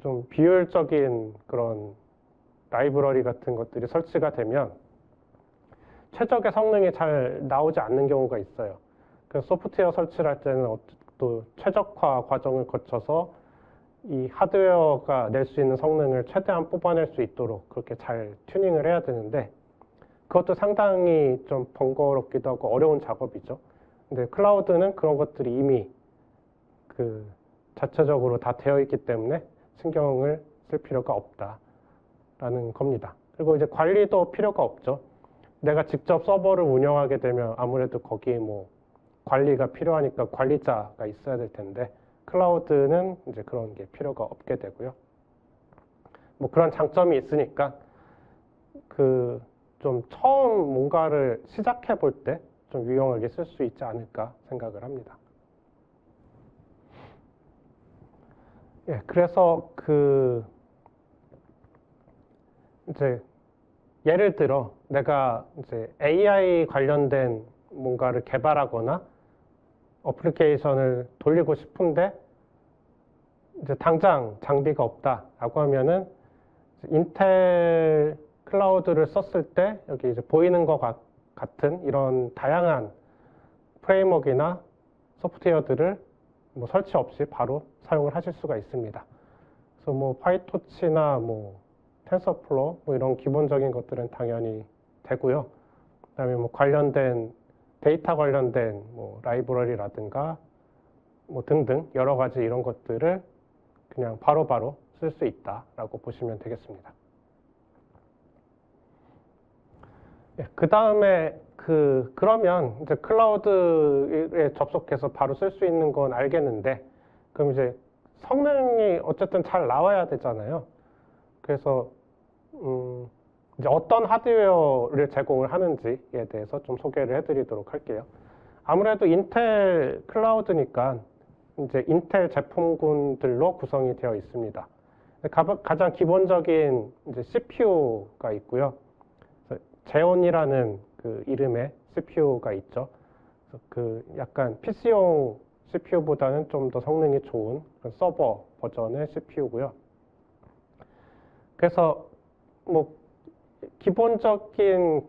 좀 비효율적인 그런 라이브러리 같은 것들이 설치가 되면 최적의 성능이 잘 나오지 않는 경우가 있어요. 그래서 소프트웨어 설치를 할 때는 또 최적화 과정을 거쳐서 이 하드웨어가 낼 수 있는 성능을 최대한 뽑아낼 수 있도록 그렇게 잘 튜닝을 해야 되는데 그것도 상당히 좀 번거롭기도 하고 어려운 작업이죠. 근데 클라우드는 그런 것들이 이미 그 자체적으로 다 되어 있기 때문에 신경을 쓸 필요가 없다라는 겁니다. 그리고 이제 관리도 필요가 없죠. 내가 직접 서버를 운영하게 되면 아무래도 거기에 뭐 관리가 필요하니까 관리자가 있어야 될 텐데 클라우드는 이제 그런 게 필요가 없게 되고요. 뭐 그런 장점이 있으니까 그 좀 처음 뭔가를 시작해 볼 때 좀 유용하게 쓸 수 있지 않을까 생각을 합니다. 예, 그래서 그 이제 예를 들어 내가 이제 AI 관련된 뭔가를 개발하거나 어플리케이션을 돌리고 싶은데 이제 당장 장비가 없다라고 하면은 인텔 클라우드를 썼을 때 여기 이제 보이는 것 같은 이런 다양한 프레임워크나 소프트웨어들을 뭐 설치 없이 바로 사용을 하실 수가 있습니다. 그래서 뭐 파이토치나 뭐 텐서플로우 뭐 이런 기본적인 것들은 당연히 되고요. 그다음에 뭐 관련된 데이터 관련된 뭐 라이브러리라든가 뭐 등등 여러 가지 이런 것들을 그냥 바로바로 쓸 수 있다라고 보시면 되겠습니다. 예, 그 다음에 그러면 이제 클라우드에 접속해서 바로 쓸 수 있는 건 알겠는데 그럼 이제 성능이 어쨌든 잘 나와야 되잖아요. 그래서 이제 어떤 하드웨어를 제공을 하는지에 대해서 좀 소개를 해드리도록 할게요. 아무래도 인텔 클라우드니까 이제 인텔 제품군들로 구성이 되어 있습니다. 가장 기본적인 이제 CPU가 있고요. 제온이라는 그 이름의 CPU가 있죠. 그 약간 PC용 CPU보다는 좀 더 성능이 좋은 서버 버전의 CPU고요. 그래서 뭐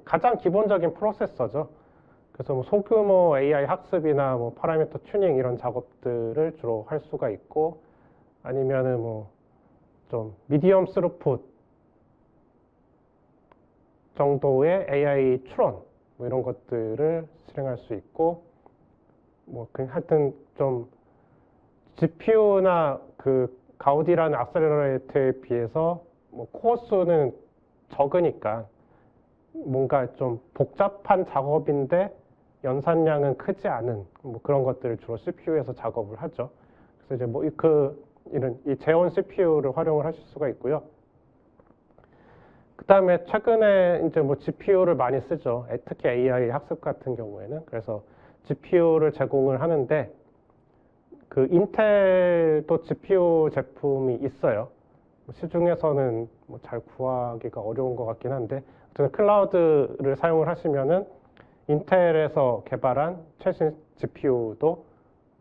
가장 기본적인 프로세서죠. 그래서 뭐 소규모 AI 학습이나 뭐 파라미터 튜닝 이런 작업들을 주로 할 수가 있고 아니면은 뭐 좀 미디엄 스루풋 정도의 AI 추론 뭐 이런 것들을 실행할 수 있고 뭐 하여튼 좀 GPU나 그 가우디라는 악셀러레이터에 비해서 뭐 코어 수는 적으니까 뭔가 좀 복잡한 작업인데 연산량은 크지 않은 뭐 그런 것들을 주로 CPU에서 작업을 하죠. 그래서 이제 뭐 이 제온 CPU를 활용을 하실 수가 있고요. 그 다음에 최근에 이제 뭐 GPU를 많이 쓰죠. 특히 AI 학습 같은 경우에는. 그래서 GPU를 제공을 하는데 그 인텔도 GPU 제품이 있어요. 시중에서는 뭐 잘 구하기가 어려운 것 같긴 한데 클라우드를 사용을 하시면은 인텔에서 개발한 최신 GPU도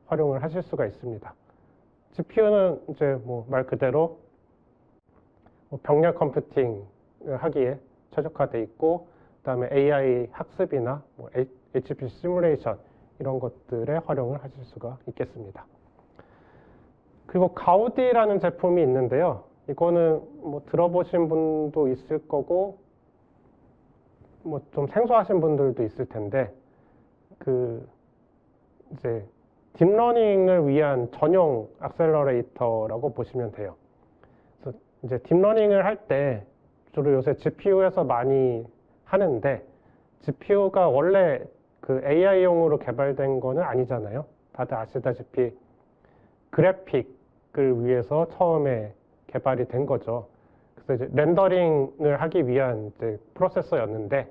활용을 하실 수가 있습니다. GPU는 이제 뭐 말 그대로 병렬 컴퓨팅을 하기에 최적화되어 있고 그다음에 AI 학습이나 뭐 HPC 시뮬레이션 이런 것들에 활용을 하실 수가 있겠습니다. 그리고 가우디라는 제품이 있는데요. 이거는 뭐 들어보신 분도 있을 거고 뭐 좀 생소하신 분들도 있을 텐데 이제 딥러닝을 위한 전용 액셀러레이터라고 보시면 돼요. 그래서 이제 딥러닝을 할 때 주로 요새 GPU에서 많이 하는데 GPU가 원래 그 AI용으로 개발된 거는 아니잖아요. 다들 아시다시피 그래픽을 위해서 처음에 개발이 된 거죠. 그래서 이제 렌더링을 하기 위한 이제 프로세서였는데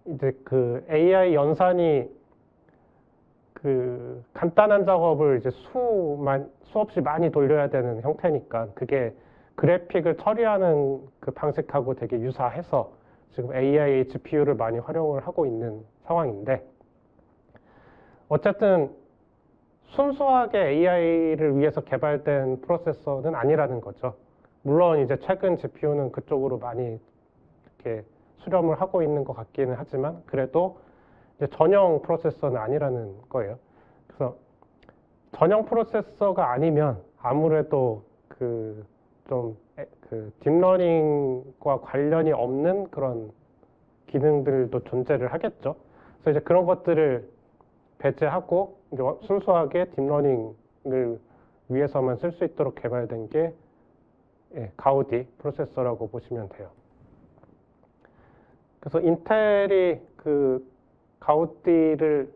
이제 그 AI 연산이 그 간단한 작업을 이제 수없이 많이 돌려야 되는 형태니까 그게 그래픽을 처리하는 그 방식하고 되게 유사해서 지금 AI GPU를 많이 활용을 하고 있는 상황인데 어쨌든 순수하게 AI를 위해서 개발된 프로세서는 아니라는 거죠. 물론 이제 최근 GPU는 그쪽으로 많이 이렇게 수렴을 하고 있는 것 같기는 하지만 그래도 이제 전용 프로세서는 아니라는 거예요. 그래서 전용 프로세서가 아니면 아무래도 그 좀 그 딥러닝과 관련이 없는 그런 기능들도 존재를 하겠죠. 그래서 이제 그런 것들을 배제하고 이제 순수하게 딥러닝을 위해서만 쓸 수 있도록 개발된 게 가우디 프로세서라고 보시면 돼요. 그래서 인텔이 그 가우디를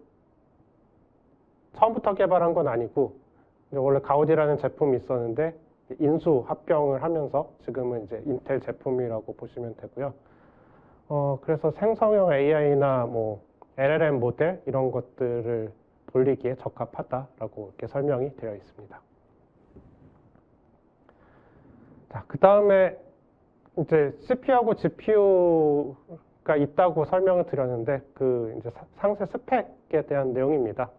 처음부터 개발한 건 아니고 원래 가우디라는 제품이 있었는데 인수 합병을 하면서 지금은 이제 인텔 제품이라고 보시면 되고요. 그래서 생성형 AI나 뭐 LLM 모델 이런 것들을 돌리기에 적합하다라고 이렇게 설명이 되어 있습니다. 자, 그 다음에 이제 CPU하고 GPU가 있다고 설명을 드렸는데 그 이제 상세 스펙에 대한 내용입니다.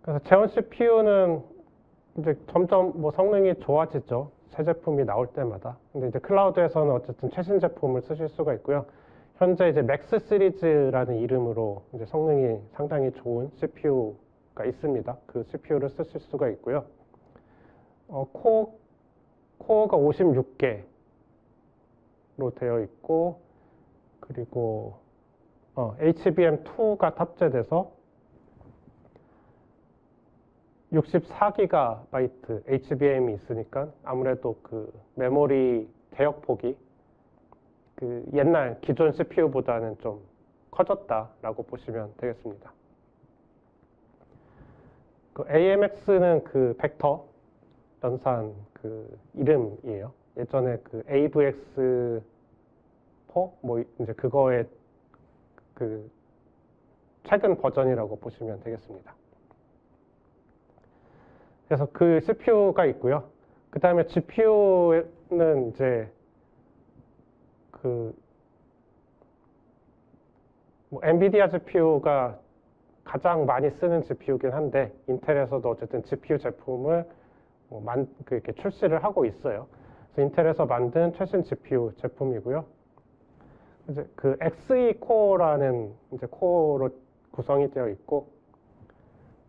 그래서 제원 CPU는 이제 점점 뭐 성능이 좋아지죠. 새 제품이 나올 때마다. 근데 이제 클라우드에서는 어쨌든 최신 제품을 쓰실 수가 있고요. 현재 이제 맥스 시리즈라는 이름으로 이제 성능이 상당히 좋은 CPU가 있습니다. 그 CPU를 쓰실 수가 있고요. 코어가 56개로 되어 있고, 그리고 HBM2가 탑재돼서 64GB HBM이 있으니까 아무래도 그 메모리 대역폭이 그 옛날 기존 CPU보다는 좀 커졌다라고 보시면 되겠습니다. 그 AMX는 그 벡터 연산 그 이름이에요. 예전에 그 AVX4 뭐 이제 그거의 그 최근 버전이라고 보시면 되겠습니다. 그래서 그 CPU가 있고요. 그 다음에 GPU는 이제 뭐 엔비디아 GPU가 가장 많이 쓰는 GPU긴 한데 인텔에서도 어쨌든 GPU 제품을 뭐 이렇게 출시를 하고 있어요. 그래서 인텔에서 만든 최신 GPU 제품이고요. 이제 그 Xe 코어라는 이제 코어로 구성이 되어 있고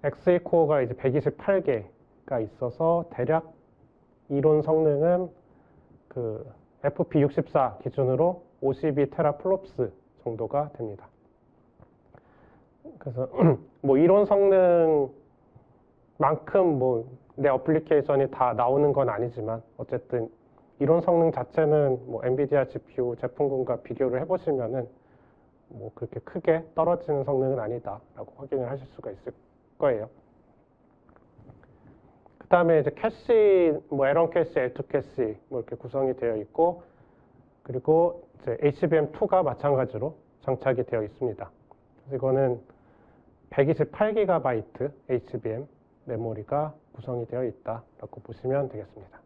Xe 코어가 이제 128개가 있어서 대략 이론 성능은 그 FP64 기준으로 52 테라플롭스 정도가 됩니다. 그래서 뭐 이론 성능만큼 뭐 내 어플리케이션이 다 나오는 건 아니지만 어쨌든 이론 성능 자체는 뭐 엔비디아 GPU 제품군과 비교를 해보시면은 뭐 그렇게 크게 떨어지는 성능은 아니다라고 확인을 하실 수가 있을 거예요. 그 다음에 이제 캐시, 뭐 L1 캐시, L2 캐시 뭐 이렇게 구성이 되어 있고 그리고 이제 HBM2가 마찬가지로 장착이 되어 있습니다. 그래서 이거는 128GB HBM 메모리가 구성이 되어 있다라고 보시면 되겠습니다.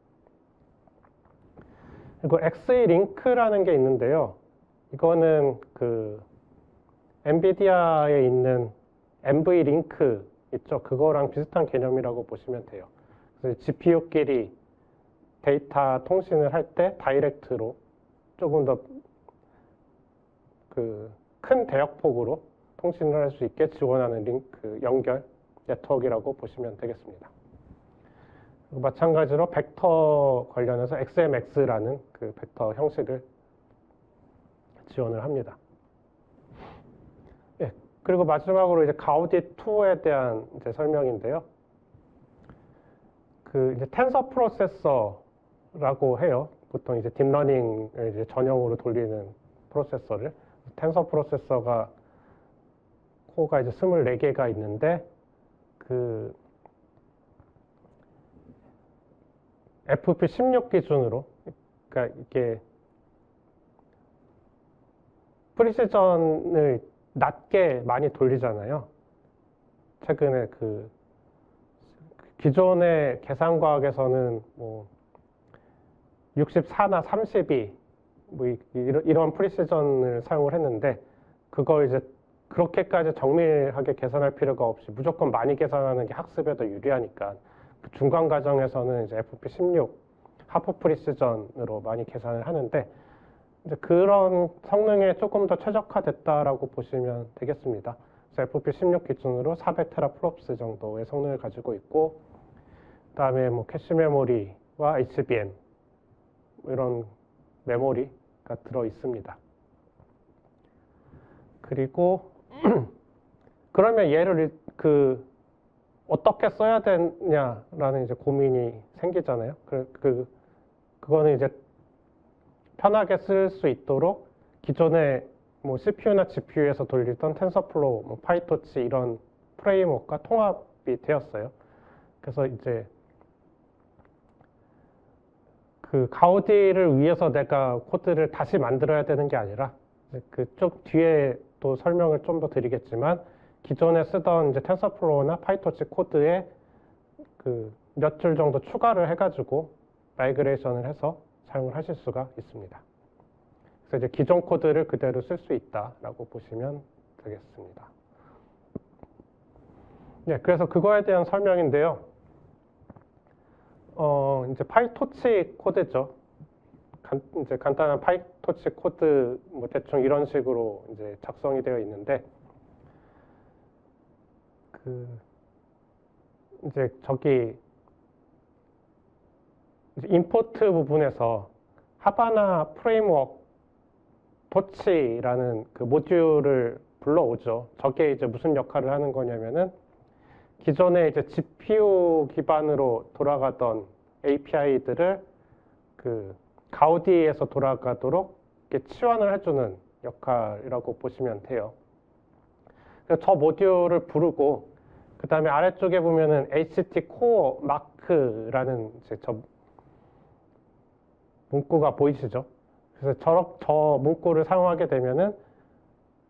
그리고 Xe 링크라는 게 있는데요. 이거는 그 엔비디아에 있는 NV 링크 있죠. 그거랑 비슷한 개념이라고 보시면 돼요. 그래서 GPU끼리 데이터 통신을 할 때 다이렉트로 조금 더 그 큰 대역폭으로 통신을 할 수 있게 지원하는 링크 연결 네트워크라고 보시면 되겠습니다. 그리고 마찬가지로 벡터 관련해서 XMX라는 그 벡터 형식을 지원을 합니다. 예, 그리고 마지막으로 이제 가우디 2에 대한 이제 설명인데요. 그 이제 텐서 프로세서라고 해요. 보통 이제 딥러닝을 이제 전용으로 돌리는 프로세서를 텐서 프로세서가 코어가 이제 24개가 있는데 그 FP16 기준으로 그러니까 이게 프리시전을 낮게 많이 돌리잖아요. 최근에 그 기존의 계산과학에서는 뭐 64나 32 뭐 이런 프리시전을 사용을 했는데 그걸 이제 그렇게까지 정밀하게 계산할 필요가 없이 무조건 많이 계산하는 게 학습에 더 유리하니까 그 중간 과정에서는 이제 FP16 하프 프리시전으로 많이 계산을 하는데 이제 그런 성능에 조금 더 최적화됐다라고 보시면 되겠습니다. 그래서 FP16 기준으로 400테라플롭스 정도의 성능을 가지고 있고, 그다음에 뭐 캐시 메모리와 HBM 이런 메모리가 들어 있습니다. 그리고 그러면 얘를 어떻게 써야 되냐라는 이제 고민이 생기잖아요. 그거는 이제 편하게 쓸 수 있도록 기존에 뭐 CPU나 GPU에서 돌리던 텐서플로우, 뭐 파이토치 이런 프레임워크가 통합이 되었어요. 그래서 이제 그 가우디를 위해서 내가 코드를 다시 만들어야 되는 게 아니라 그쪽 뒤에 또 설명을 좀 더 드리겠지만 기존에 쓰던 이제 텐서플로우나 파이토치 코드에 그 몇 줄 정도 추가를 해가지고 마이그레이션을 해서 사용을 하실 수가 있습니다. 그래서 이제 기존 코드를 그대로 쓸 수 있다라고 보시면 되겠습니다. 네, 그래서 그거에 대한 설명인데요. 이제 파이토치 코드죠. 이제 간단한 파이토치 코드 뭐 대충 이런 식으로 이제 작성이 되어 있는데 이제 저기 이제 임포트 부분에서 하바나 프레임워크 토치라는 그 모듈을 불러오죠. 저게 이제 무슨 역할을 하는 거냐면은 기존에 이제 GPU 기반으로 돌아가던 API들을 그 가우디에서 돌아가도록 이렇게 치환을 해주는 역할이라고 보시면 돼요. 그래서 저 모듈을 부르고 그 다음에 아래쪽에 보면은 HT Core Mark라는 이제 저 문구가 보이시죠? 그래서 저 문구를 사용하게 되면은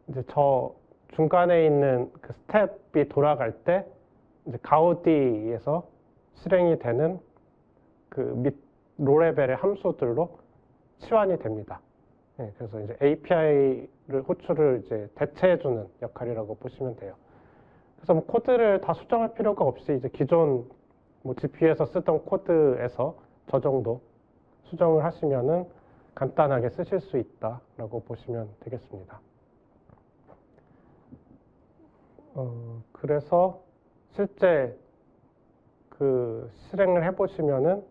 이제 저 중간에 있는 그 스텝이 돌아갈 때 이제 가우디에서 실행이 되는 그 로레벨의 함수들로 치환이 됩니다. 네, 그래서 이제 API를 호출을 이제 대체해주는 역할이라고 보시면 돼요. 그래서 뭐 코드를 다 수정할 필요가 없이 이제 기존 뭐 GPU에서 쓰던 코드에서 저 정도 수정을 하시면은 간단하게 쓰실 수 있다라고 보시면 되겠습니다. 그래서 실제 그 실행을 해보시면은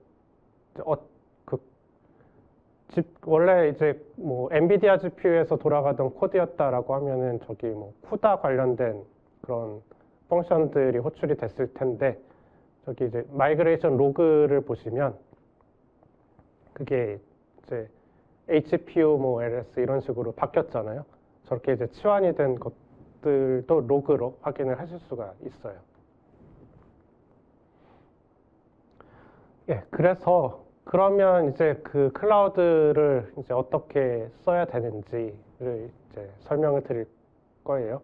원래 이제 뭐 엔비디아 GPU에서 돌아가던 코드였다라고 하면은 저기 뭐 쿠다 관련된 그런 펑션들이 호출이 됐을 텐데 저기 이제 마이그레이션 로그를 보시면 그게 이제 HPU 뭐 LS 이런 식으로 바뀌었잖아요. 저렇게 이제 치환이 된 것들도 로그로 확인을 하실 수가 있어요. 예, 그래서 그러면 이제 그 클라우드를 이제 어떻게 써야 되는지를 이제 설명을 드릴 거예요.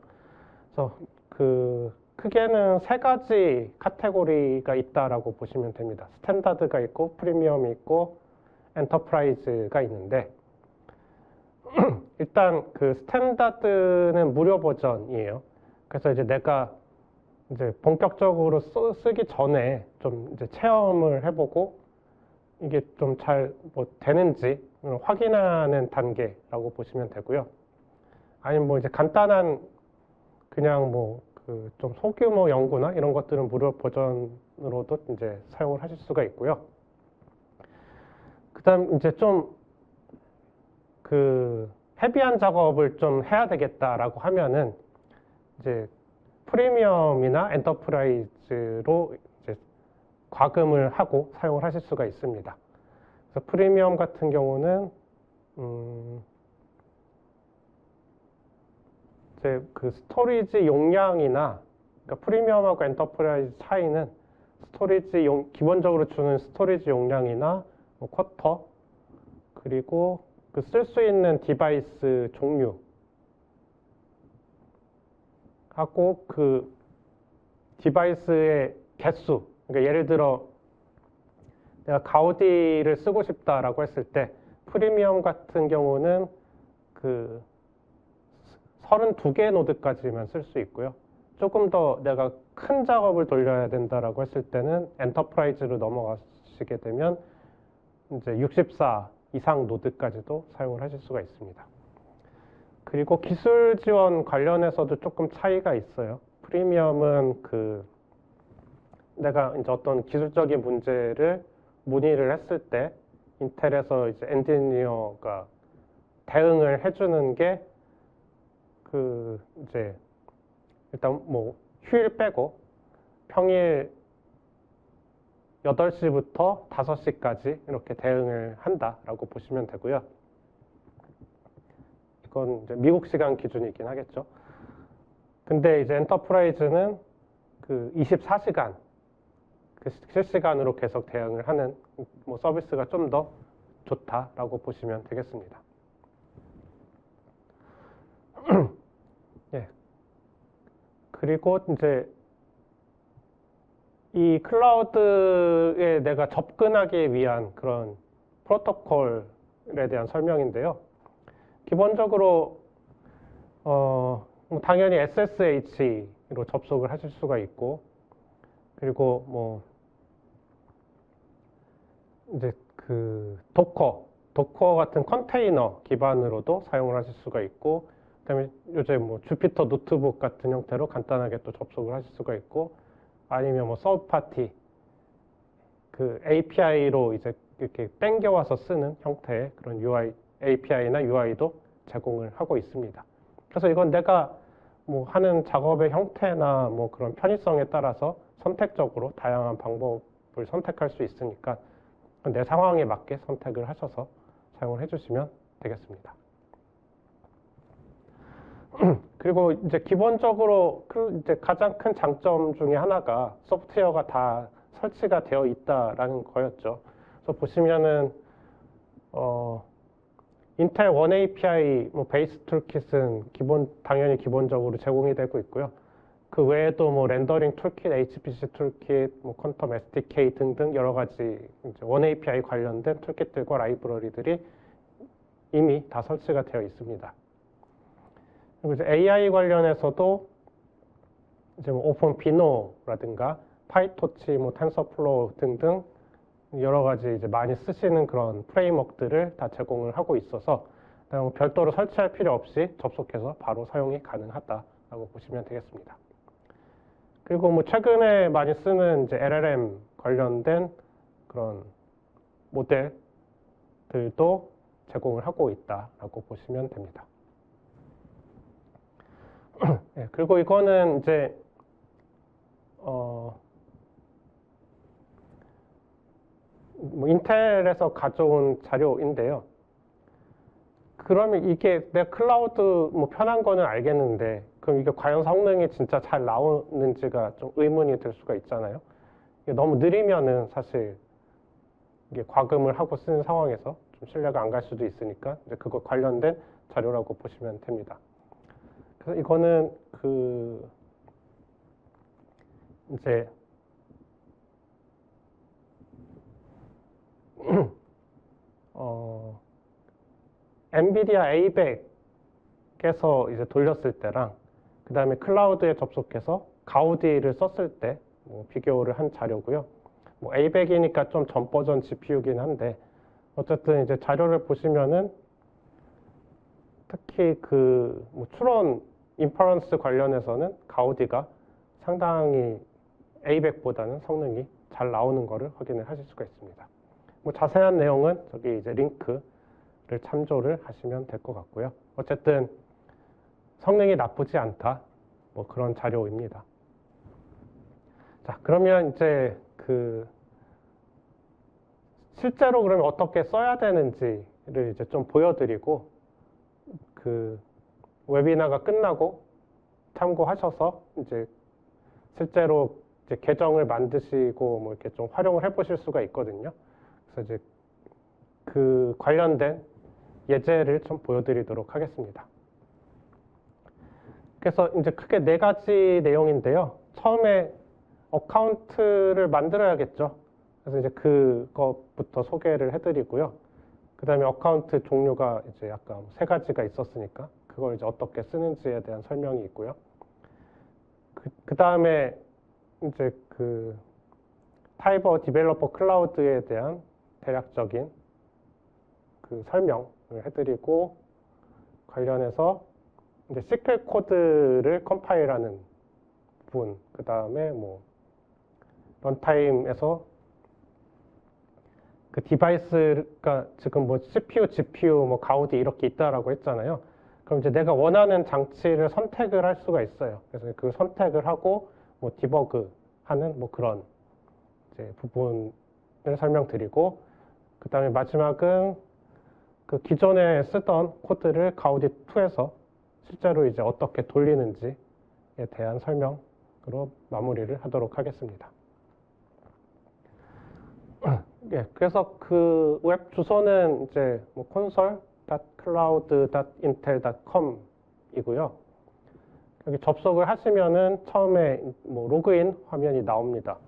그래서 그 크게는 세 가지 카테고리가 있다라고 보시면 됩니다. 스탠다드가 있고 프리미엄이 있고 엔터프라이즈가 있는데 일단 그 스탠다드는 무료 버전이에요. 그래서 이제 내가 이제 본격적으로 쓰기 전에 좀 이제 체험을 해보고 이게 좀 잘 뭐 되는지 확인하는 단계라고 보시면 되고요. 아니면 뭐 이제 간단한 그냥 뭐 그 좀 소규모 연구나 이런 것들은 무료 버전으로도 이제 사용을 하실 수가 있고요. 그다음 이제 좀 그 헤비한 작업을 좀 해야 되겠다라고 하면은 이제 프리미엄이나 엔터프라이즈로 이제 과금을 하고 사용을 하실 수가 있습니다. 그래서 프리미엄 같은 경우는 이제 그 스토리지 용량이나, 그러니까 프리미엄하고 엔터프라이즈 차이는 기본적으로 주는 스토리지 용량이나 뭐 쿼터, 그리고 그 쓸 수 있는 디바이스 종류 하고 그 디바이스의 개수. 그러니까 예를 들어 내가 가우디를 쓰고 싶다라고 했을 때 프리미엄 같은 경우는 그 32개 노드까지만 쓸 수 있고요. 조금 더 내가 큰 작업을 돌려야 된다라고 했을 때는 엔터프라이즈로 넘어가시게 되면 이제 64 이상 노드까지도 사용을 하실 수가 있습니다. 그리고 기술 지원 관련해서도 조금 차이가 있어요. 프리미엄은 그 내가 이제 어떤 기술적인 문제를 문의를 했을 때 인텔에서 이제 엔지니어가 대응을 해주는 게 그 이제 일단 뭐 휴일 빼고 평일 8시부터 5시까지 이렇게 대응을 한다라고 보시면 되고요. 이건 이제 미국 시간 기준이긴 하겠죠. 근데 이제 엔터프라이즈는 그 24시간 그 실시간으로 계속 대응을 하는 뭐 서비스가 좀 더 좋다라고 보시면 되겠습니다. 예. 그리고 이제 이 클라우드에 내가 접근하기 위한 그런 프로토콜에 대한 설명인데요. 기본적으로 당연히 SSH로 접속을 하실 수가 있고, 그리고 뭐 이제 그 도커 같은 컨테이너 기반으로도 사용을 하실 수가 있고, 그다음에 요새 뭐 주피터 노트북 같은 형태로 간단하게 또 접속을 하실 수가 있고, 아니면 뭐 서브 파티 그 API로 이제 이렇게 땡겨와서 쓰는 형태의 그런 API나 UI도 제공을 하고 있습니다. 그래서 이건 내가 뭐 하는 작업의 형태나 뭐 그런 편의성에 따라서 선택적으로 다양한 방법을 선택할 수 있으니까 내 상황에 맞게 선택을 하셔서 사용을 해주시면 되겠습니다. 그리고 이제 기본적으로 이제 가장 큰 장점 중에 하나가 소프트웨어가 다 설치가 되어 있다라는 거였죠. 그래서 보시면은 인텔 원 API 뭐 베이스 툴킷은 당연히 기본적으로 제공이 되고 있고요. 그 외에도 뭐 렌더링 툴킷, HPC 툴킷, 뭐 퀀텀 SDK 등등 여러 가지 이제 원 API 관련된 툴킷들과 라이브러리들이 이미 다 설치가 되어 있습니다. 그리고 이제 AI 관련해서도 이제 뭐 오픈 비노라든가 파이토치, 뭐 텐서플로우 등등 여러 가지 이제 많이 쓰시는 그런 프레임워크들을 다 제공을 하고 있어서 별도로 설치할 필요 없이 접속해서 바로 사용이 가능하다라고 보시면 되겠습니다. 그리고 뭐 최근에 많이 쓰는 이제 LLM 관련된 그런 모델들도 제공을 하고 있다라고 보시면 됩니다. 네, 그리고 이거는 이제 뭐 인텔에서 가져온 자료인데요. 그러면 이게 내 클라우드 뭐 편한 거는 알겠는데 그럼 이게 과연 성능이 진짜 잘 나오는지가 좀 의문이 들 수가 있잖아요. 이게 너무 느리면은 사실 이게 과금을 하고 쓰는 상황에서 좀 신뢰가 안 갈 수도 있으니까 이제 그거 관련된 자료라고 보시면 됩니다. 그래서 이거는 그 이제 엔비디아 A100에서 이제 돌렸을 때랑 그 다음에 클라우드에 접속해서 가우디를 썼을 때 뭐 비교를 한 자료고요. 뭐 A100이니까 좀 전 버전 GPU긴 한데 어쨌든 이제 자료를 보시면은 특히 그 뭐 추론 인퍼런스 관련해서는 가우디가 상당히 A100보다는 성능이 잘 나오는 것을 확인을 하실 수가 있습니다. 뭐 자세한 내용은 저기 이제 링크를 참조를 하시면 될 것 같고요. 어쨌든 성능이 나쁘지 않다. 뭐 그런 자료입니다. 자, 그러면 이제 그 실제로 그러면 어떻게 써야 되는지를 이제 좀 보여드리고 그 웨비나가 끝나고 참고하셔서 이제 실제로 이제 계정을 만드시고 뭐 이렇게 좀 활용을 해보실 수가 있거든요. 그래서 이제 그 관련된 예제를 좀 보여드리도록 하겠습니다. 그래서 이제 크게 4가지 내용인데요. 처음에 어카운트를 만들어야겠죠. 그래서 이제 그것부터 소개를 해드리고요. 그 다음에 어카운트 종류가 이제 아까 3가지가 있었으니까 그걸 이제 어떻게 쓰는지에 대한 설명이 있고요. 그 다음에 이제 그 타이버 디벨로퍼 클라우드에 대한 대략적인 그 설명을 해드리고 관련해서 이제 시클 코드를 컴파일하는 부분, 그 다음에 뭐 런타임에서 그 디바이스가 지금 뭐 CPU, GPU, 뭐 가우디 이렇게 있다라고 했잖아요. 그럼 이제 내가 원하는 장치를 선택을 할 수가 있어요. 그래서 그 선택을 하고 뭐 디버그 하는 뭐 그런 이제 부분을 설명드리고, 그 다음에 마지막은 그 기존에 쓰던 코드를 가우디2에서 실제로 이제 어떻게 돌리는지에 대한 설명으로 마무리를 하도록 하겠습니다. 예, 그래서 그 웹 주소는 이제 뭐 console.cloud.intel.com 이고요. 여기 접속을 하시면은 처음에 뭐 로그인 화면이 나옵니다.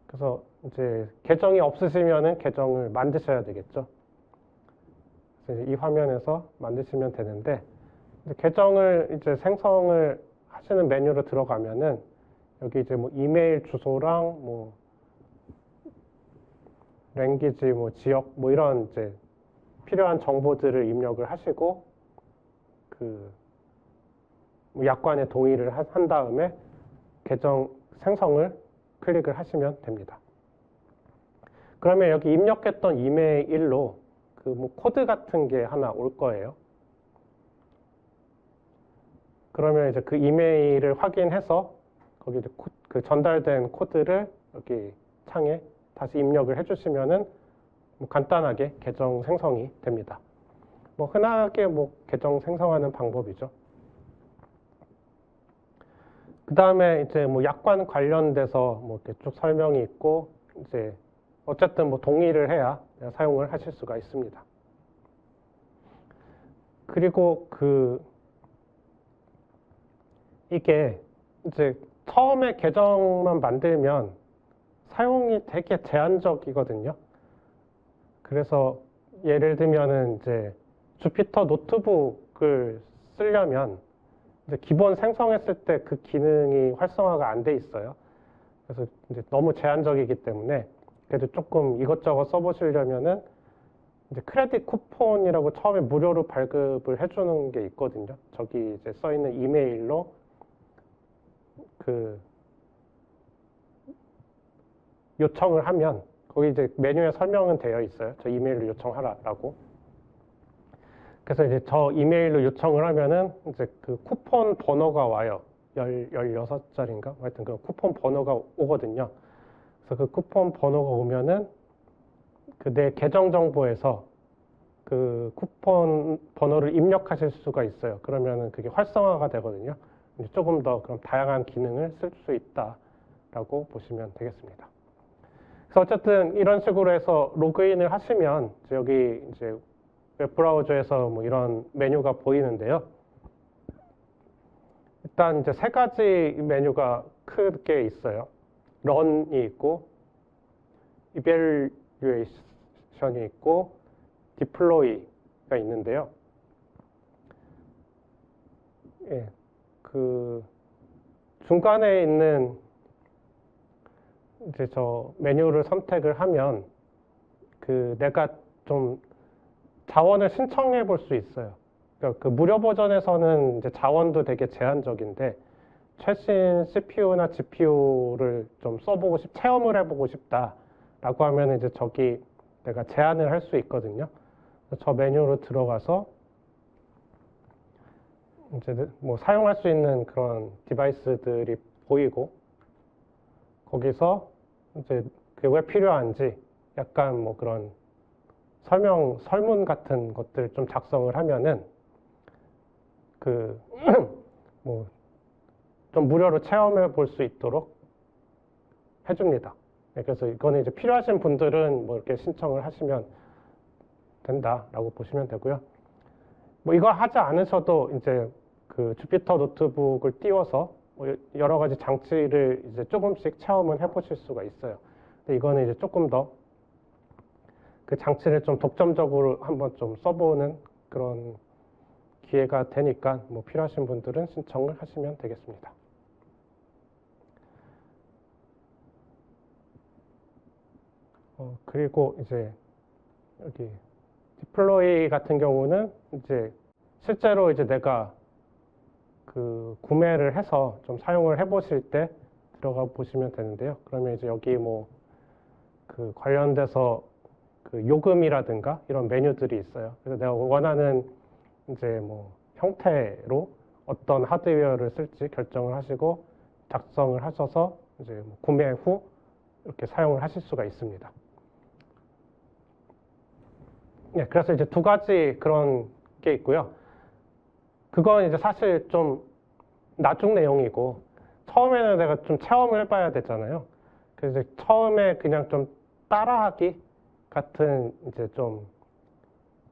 그래서 이제 계정이 없으시면은 계정을 만드셔야 되겠죠. 그래서 이 화면에서 만드시면 되는데, 이제 계정을 이제 생성을 하시는 메뉴로 들어가면은 여기 이제 뭐 이메일 주소랑 뭐 랭귀지, 뭐 지역, 뭐 이런 이제 필요한 정보들을 입력을 하시고 그 뭐 약관에 동의를 한 다음에 계정 생성을 클릭을 하시면 됩니다. 그러면 여기 입력했던 이메일로 그 뭐 코드 같은 게 하나 올 거예요. 그러면 이제 그 이메일을 확인해서 거기 이제 그 전달된 코드를 여기 창에 다시 입력을 해주시면은 뭐 간단하게 계정 생성이 됩니다. 뭐 흔하게 뭐 계정 생성하는 방법이죠. 그 다음에 이제 뭐 약관 관련돼서 뭐 이렇게 쭉 설명이 있고, 이제 어쨌든 뭐 동의를 해야 사용을 하실 수가 있습니다. 그리고 이게 이제 처음에 계정만 만들면 사용이 되게 제한적이거든요. 그래서 예를 들면은 이제 주피터 노트북을 쓰려면 이제 기본 생성했을 때 그 기능이 활성화가 안 돼 있어요. 그래서 이제 너무 제한적이기 때문에 그래도 조금 이것저것 써보시려면은 이제 크레딧 쿠폰이라고 처음에 무료로 발급을 해주는 게 있거든요. 저기 이제 써 있는 이메일로 그 요청을 하면 거기 이제 메뉴에 설명은 되어 있어요. 저 이메일로 요청하라라고. 그래서 이제 저 이메일로 요청을 하면은 이제 그 쿠폰 번호가 와요. 16자리인가? 하여튼 그 쿠폰 번호가 오거든요. 그래서 그 쿠폰 번호가 오면은 그 내 계정 정보에서 그 쿠폰 번호를 입력하실 수가 있어요. 그러면은 그게 활성화가 되거든요. 이제 조금 더 그럼 다양한 기능을 쓸 수 있다라고 보시면 되겠습니다. 그래서 어쨌든 이런 식으로 해서 로그인을 하시면 여기 이제 웹브라우저에서 뭐 이런 메뉴가 보이는데요. 일단 이제 3가지 메뉴가 크게 있어요. 런이 있고, 이벨류에이션이 있고, 디플로이가 있는데요. 예, 그 중간에 있는 이제 저 메뉴를 선택을 하면 그 내가 좀 자원을 신청해 볼 수 있어요. 그러니까 그 무료 버전에서는 이제 자원도 되게 제한적인데 최신 CPU나 GPU를 좀 써보고 체험을 해보고 싶다라고 하면 이제 저기 내가 제한을 할 수 있거든요. 저 메뉴로 들어가서 이제 뭐 사용할 수 있는 그런 디바이스들이 보이고 거기서 이제 그게 왜 필요한지 약간 뭐 그런 설문 같은 것들 좀 작성을 하면은 그 뭐 좀 무료로 체험해 볼 수 있도록 해줍니다. 네, 그래서 이거는 이제 필요하신 분들은 뭐 이렇게 신청을 하시면 된다라고 보시면 되고요. 뭐 이거 하지 않으셔도 이제 그 주피터 노트북을 띄워서 뭐 여러 가지 장치를 이제 조금씩 체험을 해보실 수가 있어요. 근데 이거는 이제 조금 더 그 장치를 좀 독점적으로 한번 좀 써보는 그런 기회가 되니까 뭐 필요하신 분들은 신청을 하시면 되겠습니다. 그리고 이제 여기 디플로이 같은 경우는 이제 실제로 이제 내가 그 구매를 해서 좀 사용을 해보실 때 들어가 보시면 되는데요. 그러면 이제 여기 뭐 그 관련돼서 그 요금이라든가 이런 메뉴들이 있어요. 그래서 내가 원하는 이제 뭐 형태로 어떤 하드웨어를 쓸지 결정을 하시고 작성을 하셔서 이제 뭐 구매 후 이렇게 사용을 하실 수가 있습니다. 네, 그래서 이제 두 가지 그런 게 있고요. 그건 이제 사실 좀 나중 내용이고 처음에는 내가 좀 체험을 해봐야 되잖아요. 그래서 이제 처음에 그냥 좀 따라하기 같은 이제 좀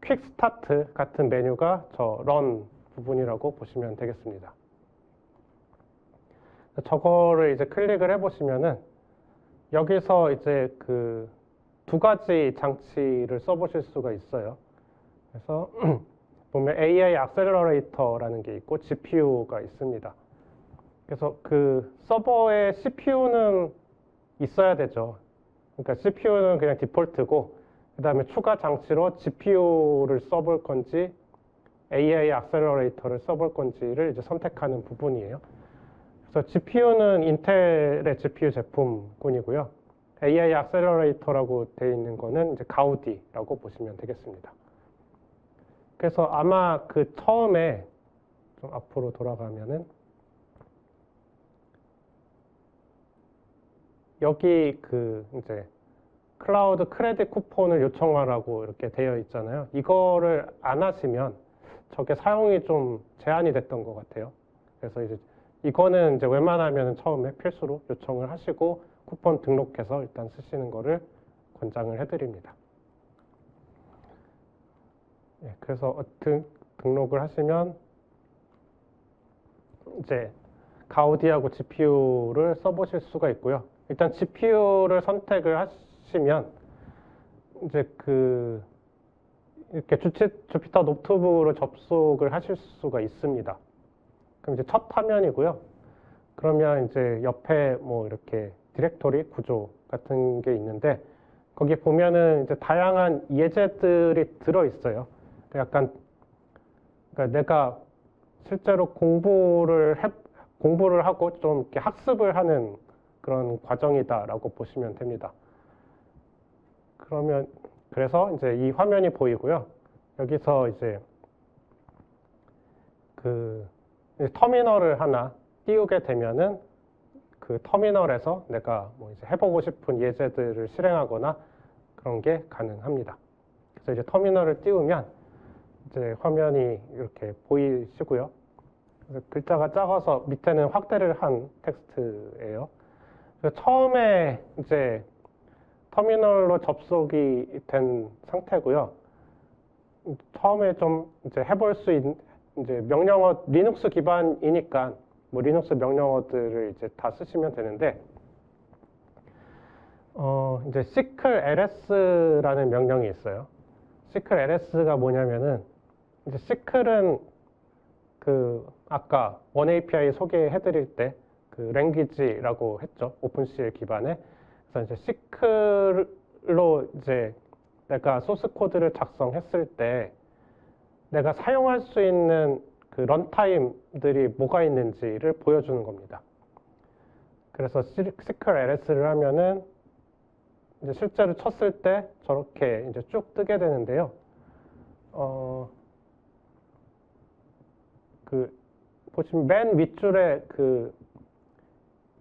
퀵 스타트 같은 메뉴가 저 런 부분이라고 보시면 되겠습니다. 저거를 이제 클릭을 해보시면은 여기서 이제 그 두 가지 장치를 써보실 수가 있어요. 그래서 보면 AI 액셀러레이터라는 게 있고 GPU가 있습니다. 그래서 그 서버에 CPU는 있어야 되죠. 그러니까 CPU는 그냥 디폴트고 그 다음에 추가 장치로 GPU를 써볼 건지 AI 액셀러레이터를 써볼 건지를 이제 선택하는 부분이에요. 그래서 GPU는 인텔의 GPU 제품군이고요. AI 액셀러레이터라고 되어 있는 거는 이제 가우디라고 보시면 되겠습니다. 그래서 아마 그 처음에 좀 앞으로 돌아가면은 여기 그 이제 클라우드 크레딧 쿠폰을 요청하라고 이렇게 되어 있잖아요. 이거를 안 하시면 저게 사용이 좀 제한이 됐던 것 같아요. 그래서 이제 이거는 이제 웬만하면 처음에 필수로 요청을 하시고 쿠폰 등록해서 일단 쓰시는 거를 권장을 해드립니다. 예, 그래서 등록을 하시면 이제 가우디하고 GPU를 써보실 수가 있고요. 일단 GPU를 선택을 하시면 이제 그 이렇게 주피터 노트북으로 접속을 하실 수가 있습니다. 그럼 이제 첫 화면이고요. 그러면 이제 옆에 뭐 이렇게 디렉토리 구조 같은 게 있는데 거기 보면은 이제 다양한 예제들이 들어 있어요. 약간 그러니까 내가 실제로 공부를 하고 좀 이렇게 학습을 하는 그런 과정이다라고 보시면 됩니다. 그러면 그래서 이제 이 화면이 보이고요. 여기서 이제 그 터미널을 하나 띄우게 되면은 그 터미널에서 내가 뭐 이제 해보고 싶은 예제들을 실행하거나 그런 게 가능합니다. 그래서 이제 터미널을 띄우면 이제 화면이 이렇게 보이시고요. 그래서 글자가 작아서 밑에는 확대를 한 텍스트예요. 그래서 처음에 이제 터미널로 접속이 된 상태고요. 처음에 좀 이제 해볼 수 있는 이제 명령어 리눅스 기반이니까 뭐 리눅스 명령어들을 이제 다 쓰시면 되는데 이제 cls라는 명령이 있어요. cls가 뭐냐면은 이제 cl은 그 아까 원API 소개해드릴 때 그 랭귀지라고 했죠. 오픈CL 기반에. 그래서 이제 cl로 이제 내가 소스 코드를 작성했을 때 내가 사용할 수 있는 그 런타임들이 뭐가 있는지를 보여주는 겁니다. 그래서 cls를 하면은 이제 실제로 쳤을 때 저렇게 이제 쭉 뜨게 되는데요. 그 보시면 맨 윗줄에 그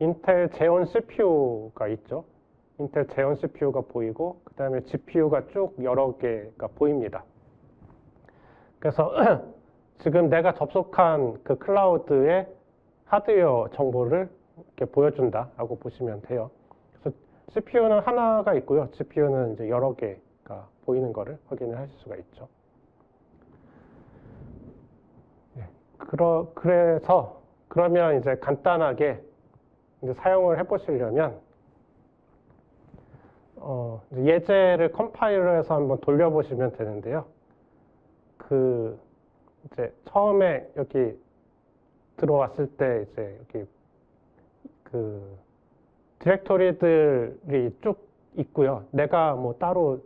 인텔 제온 CPU가 있죠. 인텔 제온 CPU가 보이고 그 다음에 GPU가 쭉 여러 개가 보입니다. 그래서 지금 내가 접속한 그 클라우드의 하드웨어 정보를 이렇게 보여준다라고 보시면 돼요. 그래서 CPU는 하나가 있고요. GPU는 이제 여러 개가 보이는 거를 확인을 하실 수가 있죠. 그래서 그러면 이제 간단하게 이제 사용을 해보시려면 이제 예제를 컴파일러해서 한번 돌려보시면 되는데요. 이제 처음에 여기 들어왔을 때 이제 여기 디렉토리들이 쭉 있고요. 내가 뭐 따로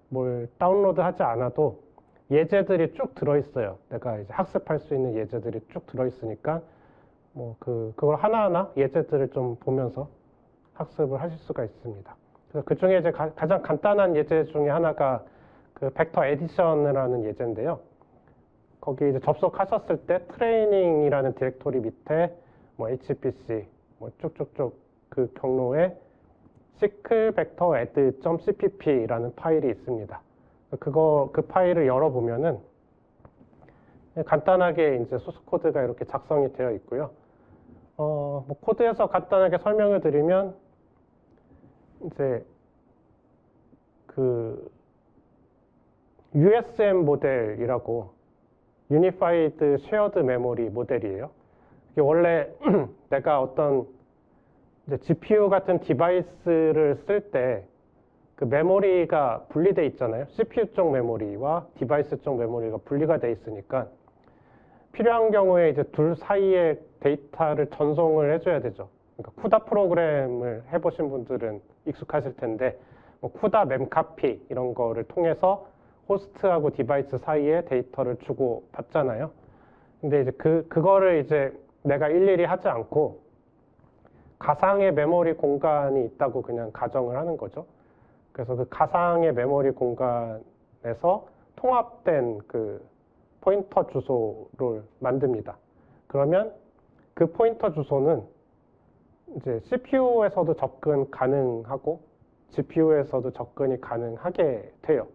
뭘 다운로드 하지 않아도 예제들이 쭉 들어있어요. 내가 이제 학습할 수 있는 예제들이 쭉 들어있으니까 뭐 그걸 하나하나 예제들을 좀 보면서 학습을 하실 수가 있습니다. 그래서 그 중에 이제 가장 간단한 예제 중에 하나가 그 벡터 에디션이라는 예제인데요. 거기 이제 접속하셨을 때 트레이닝이라는 디렉토리 밑에 뭐 HPC 뭐 쭉쭉쭉 그 경로에 cyclevector.add.cpp라는 파일이 있습니다. 그 파일을 열어보면은 간단하게 이제 소스 코드가 이렇게 작성이 되어 있고요. 뭐 코드에서 간단하게 설명을 드리면 이제 그 USM 모델이라고 Unified Shared Memory 모델이에요. 이게 원래 내가 어떤 이제 GPU 같은 디바이스를 쓸 때 그 메모리가 분리돼 있잖아요. CPU 쪽 메모리와 디바이스 쪽 메모리가 분리가 돼 있으니까 필요한 경우에 이제 둘 사이에 데이터를 전송을 해줘야 되죠. 그러니까 쿠다 프로그램을 해보신 분들은 익숙하실 텐데 뭐 쿠다 멤카피 이런 거를 통해서 호스트하고 디바이스 사이에 데이터를 주고 받잖아요. 근데 이제 그거를 이제 내가 일일이 하지 않고 가상의 메모리 공간이 있다고 그냥 가정을 하는 거죠. 그래서 그 가상의 메모리 공간에서 통합된 그 포인터 주소를 만듭니다. 그러면 그 포인터 주소는 이제 CPU에서도 접근 가능하고 GPU에서도 접근이 가능하게 돼요.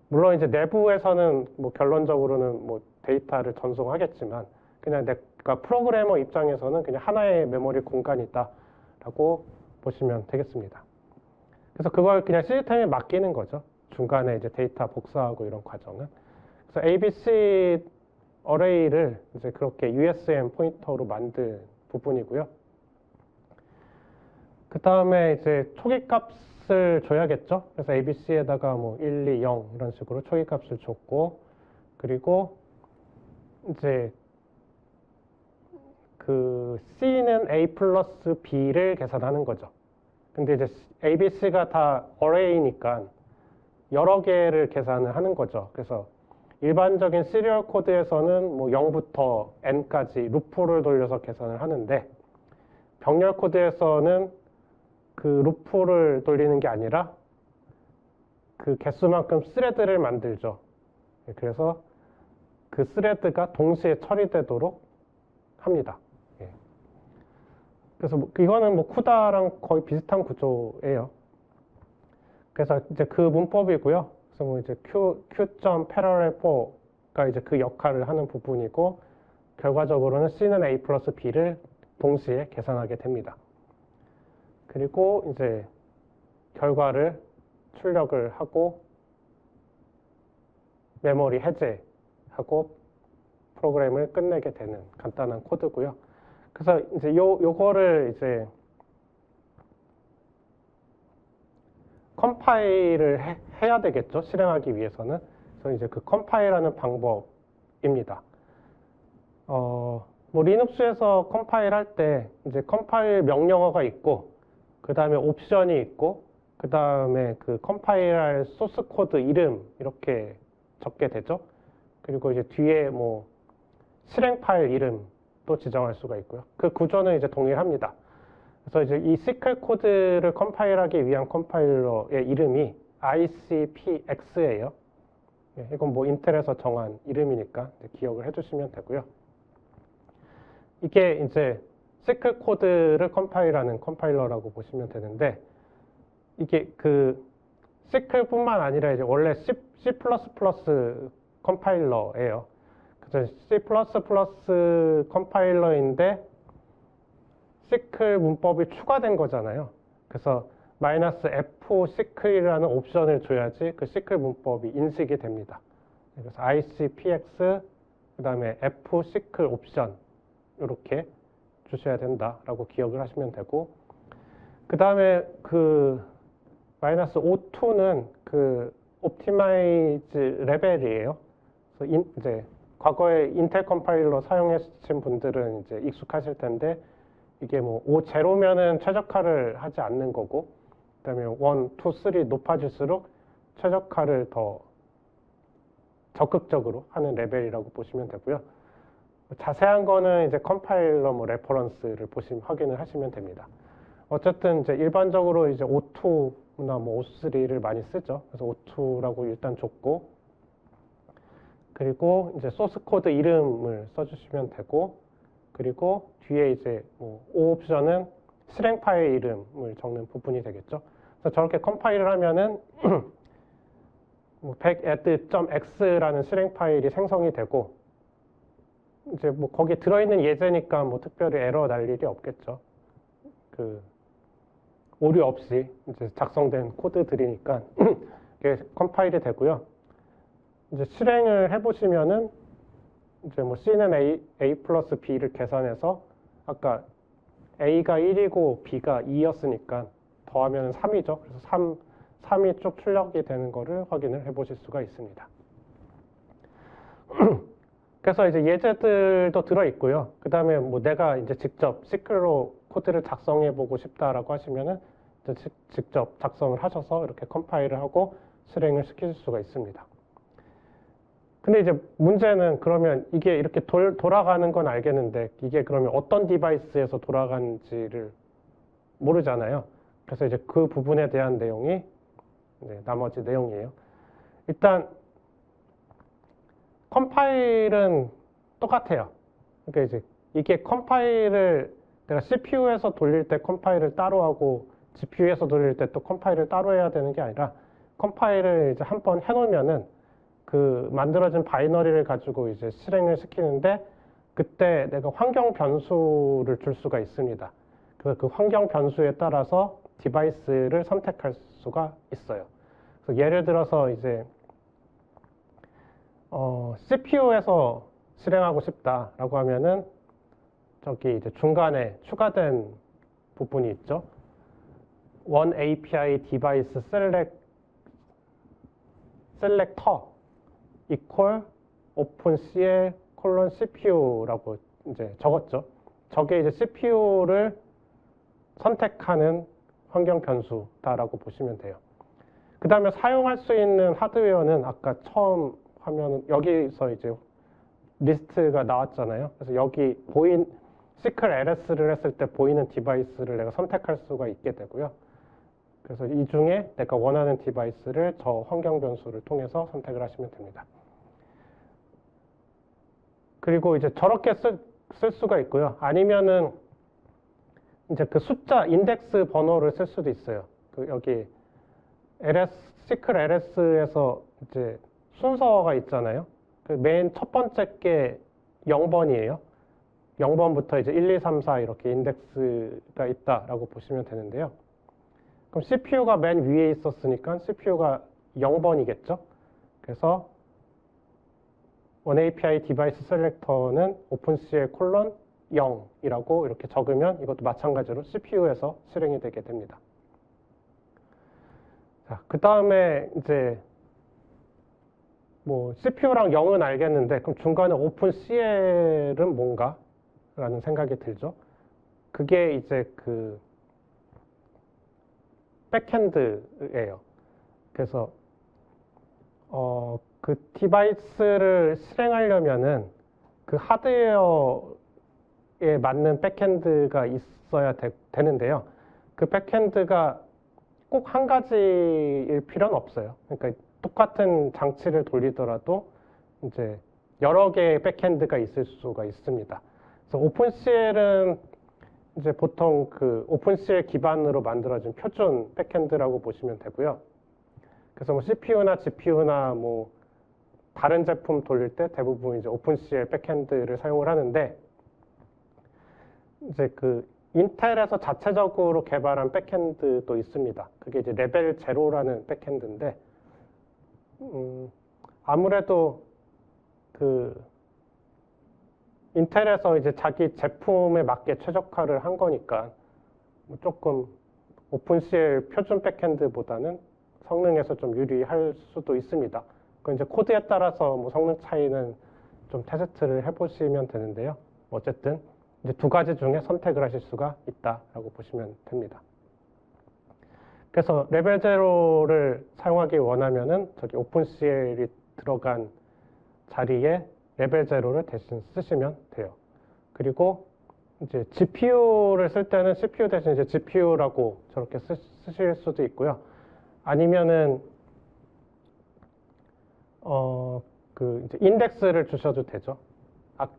물론 이제 내부에서는 뭐 결론적으로는 뭐 데이터를 전송하겠지만 그냥 내가 프로그래머 입장에서는 그냥 하나의 메모리 공간이다라고 보시면 되겠습니다. 그래서 그걸 그냥 시스템에 맡기는 거죠. 중간에 이제 데이터 복사하고 이런 과정은. 그래서 ABC 어레이를 이제 그렇게 USM 포인터로 만든 부분이고요. 그 다음에 이제 초기 값을 줘야겠죠. 그래서 ABC에다가 뭐 1, 2, 0 이런 식으로 초기 값을 줬고, 그리고 이제 그 C는 A 플러스 B를 계산하는 거죠. 근데 이제 ABC가 다 어레이니까 여러 개를 계산을 하는 거죠. 그래서 일반적인 시리얼 코드에서는 뭐 0부터 n까지 루프를 돌려서 계산을 하는데 병렬 코드에서는 그 루프를 돌리는 게 아니라 그 개수만큼 스레드를 만들죠. 그래서 그 스레드가 동시에 처리되도록 합니다. 그래서 이거는 뭐 쿠다랑 거의 비슷한 구조예요. 그래서 이제 그 문법이고요. 그래서 뭐 이제 q.parallel4가 이제 그 역할을 하는 부분이고, 결과적으로는 C는 A 플러스 B를 동시에 계산하게 됩니다. 그리고 이제 결과를 출력을 하고 메모리 해제하고 프로그램을 끝내게 되는 간단한 코드고요. 그래서 이제 요거를 이제 컴파일을 해야 되겠죠. 실행하기 위해서는. 그래서 이제 그 컴파일하는 방법입니다. 뭐 리눅스에서 컴파일 할 때 이제 컴파일 명령어가 있고, 그 다음에 옵션이 있고, 그 다음에 그 컴파일할 소스 코드 이름 이렇게 적게 되죠. 그리고 이제 뒤에 뭐 실행 파일 이름도 지정할 수가 있고요. 그 구조는 이제 동일합니다. 그래서 이제 이 시클 코드를 컴파일하기 위한 컴파일러의 이름이 ICPX예요. 이건 뭐 인텔에서 정한 이름이니까 기억을 해주시면 되고요. 이게 이제 시클 코드를 컴파일하는 컴파일러라고 보시면 되는데, 이게 그 시클뿐만 아니라 이제 원래 C++ 컴파일러예요. 그래서 C++ 컴파일러인데 시클 문법이 추가된 거잖아요. 그래서 -f 시클이라는 옵션을 줘야지 그 시클 문법이 인식이 됩니다. 그래서 ICPX 그다음에 f 시클 옵션 이렇게 주셔야 된다라고 기억을 하시면 되고, 그다음에 그 -O2는 그 옵티마이즈 레벨이에요. 그래서 이제 과거에 인텔 컴파일러 사용하신 분들은 이제 익숙하실 텐데, 이게 뭐 O0면은 최적화를 하지 않는 거고, 그다음에 1, 2, 3 높아질수록 최적화를 더 적극적으로 하는 레벨이라고 보시면 되고요. 자세한 거는 이제 컴파일러 뭐 레퍼런스를 확인을 하시면 됩니다. 어쨌든 이제 일반적으로 이제 O2나 뭐 O3를 많이 쓰죠. 그래서 O2라고 일단 줬고, 그리고 이제 소스 코드 이름을 써주시면 되고, 그리고 뒤에 이제 뭐 O 옵션은 실행 파일 이름을 적는 부분이 되겠죠. 그래서 저렇게 컴파일을 하면은 뭐 backend.x라는 실행 파일이 생성이 되고, 이제 뭐 거기에 들어있는 예제니까 뭐 특별히 에러 날 일이 없겠죠. 그 오류 없이 이제 작성된 코드들이니까 이게 컴파일이 되고요. 이제 실행을 해보시면은 이제 뭐 C는 A 플러스 B를 계산해서 아까 A가 1이고 B가 2였으니까 더하면 3이죠. 그래서 3이 쭉 출력이 되는 거를 확인을 해보실 수가 있습니다. 그래서 이제 예제들도 들어있고요. 그 다음에 뭐 내가 이제 직접 시클로 코드를 작성해보고 싶다라고 하시면은 이제 직접 작성을 하셔서 이렇게 컴파일을 하고 실행을 시킬 수가 있습니다. 근데 이제 문제는 그러면 이게 이렇게 돌아가는 건 알겠는데 이게 그러면 어떤 디바이스에서 돌아가는지를 모르잖아요. 그래서 이제 그 부분에 대한 내용이 나머지 내용이에요. 일단 컴파일은 똑같아요. 그러니까 이제 이게 컴파일을 내가 CPU에서 돌릴 때 컴파일을 따로 하고 GPU에서 돌릴 때 또 컴파일을 따로 해야 되는 게 아니라 컴파일을 이제 한번 해놓으면은 그 만들어진 바이너리를 가지고 이제 실행을 시키는데 그때 내가 환경 변수를 줄 수가 있습니다. 그래서 그 환경 변수에 따라서 디바이스를 선택할 수가 있어요. 그래서 예를 들어서 이제 CPU에서 실행하고 싶다라고 하면은 저기 이제 중간에 추가된 부분이 있죠. One API device selector equal OpenCL CPU라고 이제 적었죠. 저게 이제 CPU를 선택하는 환경 변수다라고 보시면 돼요. 그 다음에 사용할 수 있는 하드웨어는 아까 처음 화면은 여기서 이제 리스트가 나왔잖아요. 그래서 여기 시클 LS를 했을 때 보이는 디바이스를 내가 선택할 수가 있게 되고요. 그래서 이 중에 내가 원하는 디바이스를 저 환경 변수를 통해서 선택을 하시면 됩니다. 그리고 이제 저렇게 쓸 수가 있고요. 아니면은 이제 그 숫자 인덱스 번호를 쓸 수도 있어요. 그 여기 시클 LS에서 이제 순서가 있잖아요. 그 맨 첫 번째 게 0번이에요. 0번부터 이제 1, 2, 3, 4 이렇게 인덱스가 있다라고 보시면 되는데요. 그럼 CPU가 맨 위에 있었으니까 CPU가 0번이겠죠. 그래서 OneAPI 디바이스 셀렉터는 OpenCL 0이라고 이렇게 적으면 이것도 마찬가지로 CPU에서 실행이 되게 됩니다. 자, 그 다음에 이제 뭐 CPU랑 0은 알겠는데 그럼 중간에 OpenCL은 뭔가? 라는 생각이 들죠. 그게 이제 그 백핸드예요. 그래서 그 디바이스를 실행하려면은 그 하드웨어에 맞는 백핸드가 있어야 되는데요. 그 백핸드가 꼭 한 가지일 필요는 없어요. 그러니까 똑같은 장치를 돌리더라도 이제 여러 개의 백핸드가 있을 수가 있습니다. 그래서 OpenCL은 이제 보통 그 오픈CL 기반으로 만들어진 표준 백엔드라고 보시면 되고요. 그래서 뭐 CPU나 GPU나 뭐 다른 제품 돌릴 때 대부분 이제 오픈CL 백엔드를 사용을 하는데, 이제 그 인텔에서 자체적으로 개발한 백엔드도 있습니다. 그게 이제 레벨 제로라는 백엔드인데, 아무래도 그 인텔에서 이제 자기 제품에 맞게 최적화를 한 거니까 뭐 조금 오픈CL 표준 백엔드보다는 성능에서 좀 유리할 수도 있습니다. 그 이제 코드에 따라서 뭐 성능 차이는 좀 테스트를 해보시면 되는데요. 어쨌든 이제 두 가지 중에 선택을 하실 수가 있다라고 보시면 됩니다. 그래서 레벨 제로를 사용하기 원하면은 저기 오픈CL이 들어간 자리에 레벨 제로를 대신 쓰시면 돼요. 그리고 이제 GPU를 쓸 때는 CPU 대신 이제 GPU라고 저렇게 쓰실 수도 있고요. 아니면은 그 이제 인덱스를 주셔도 되죠.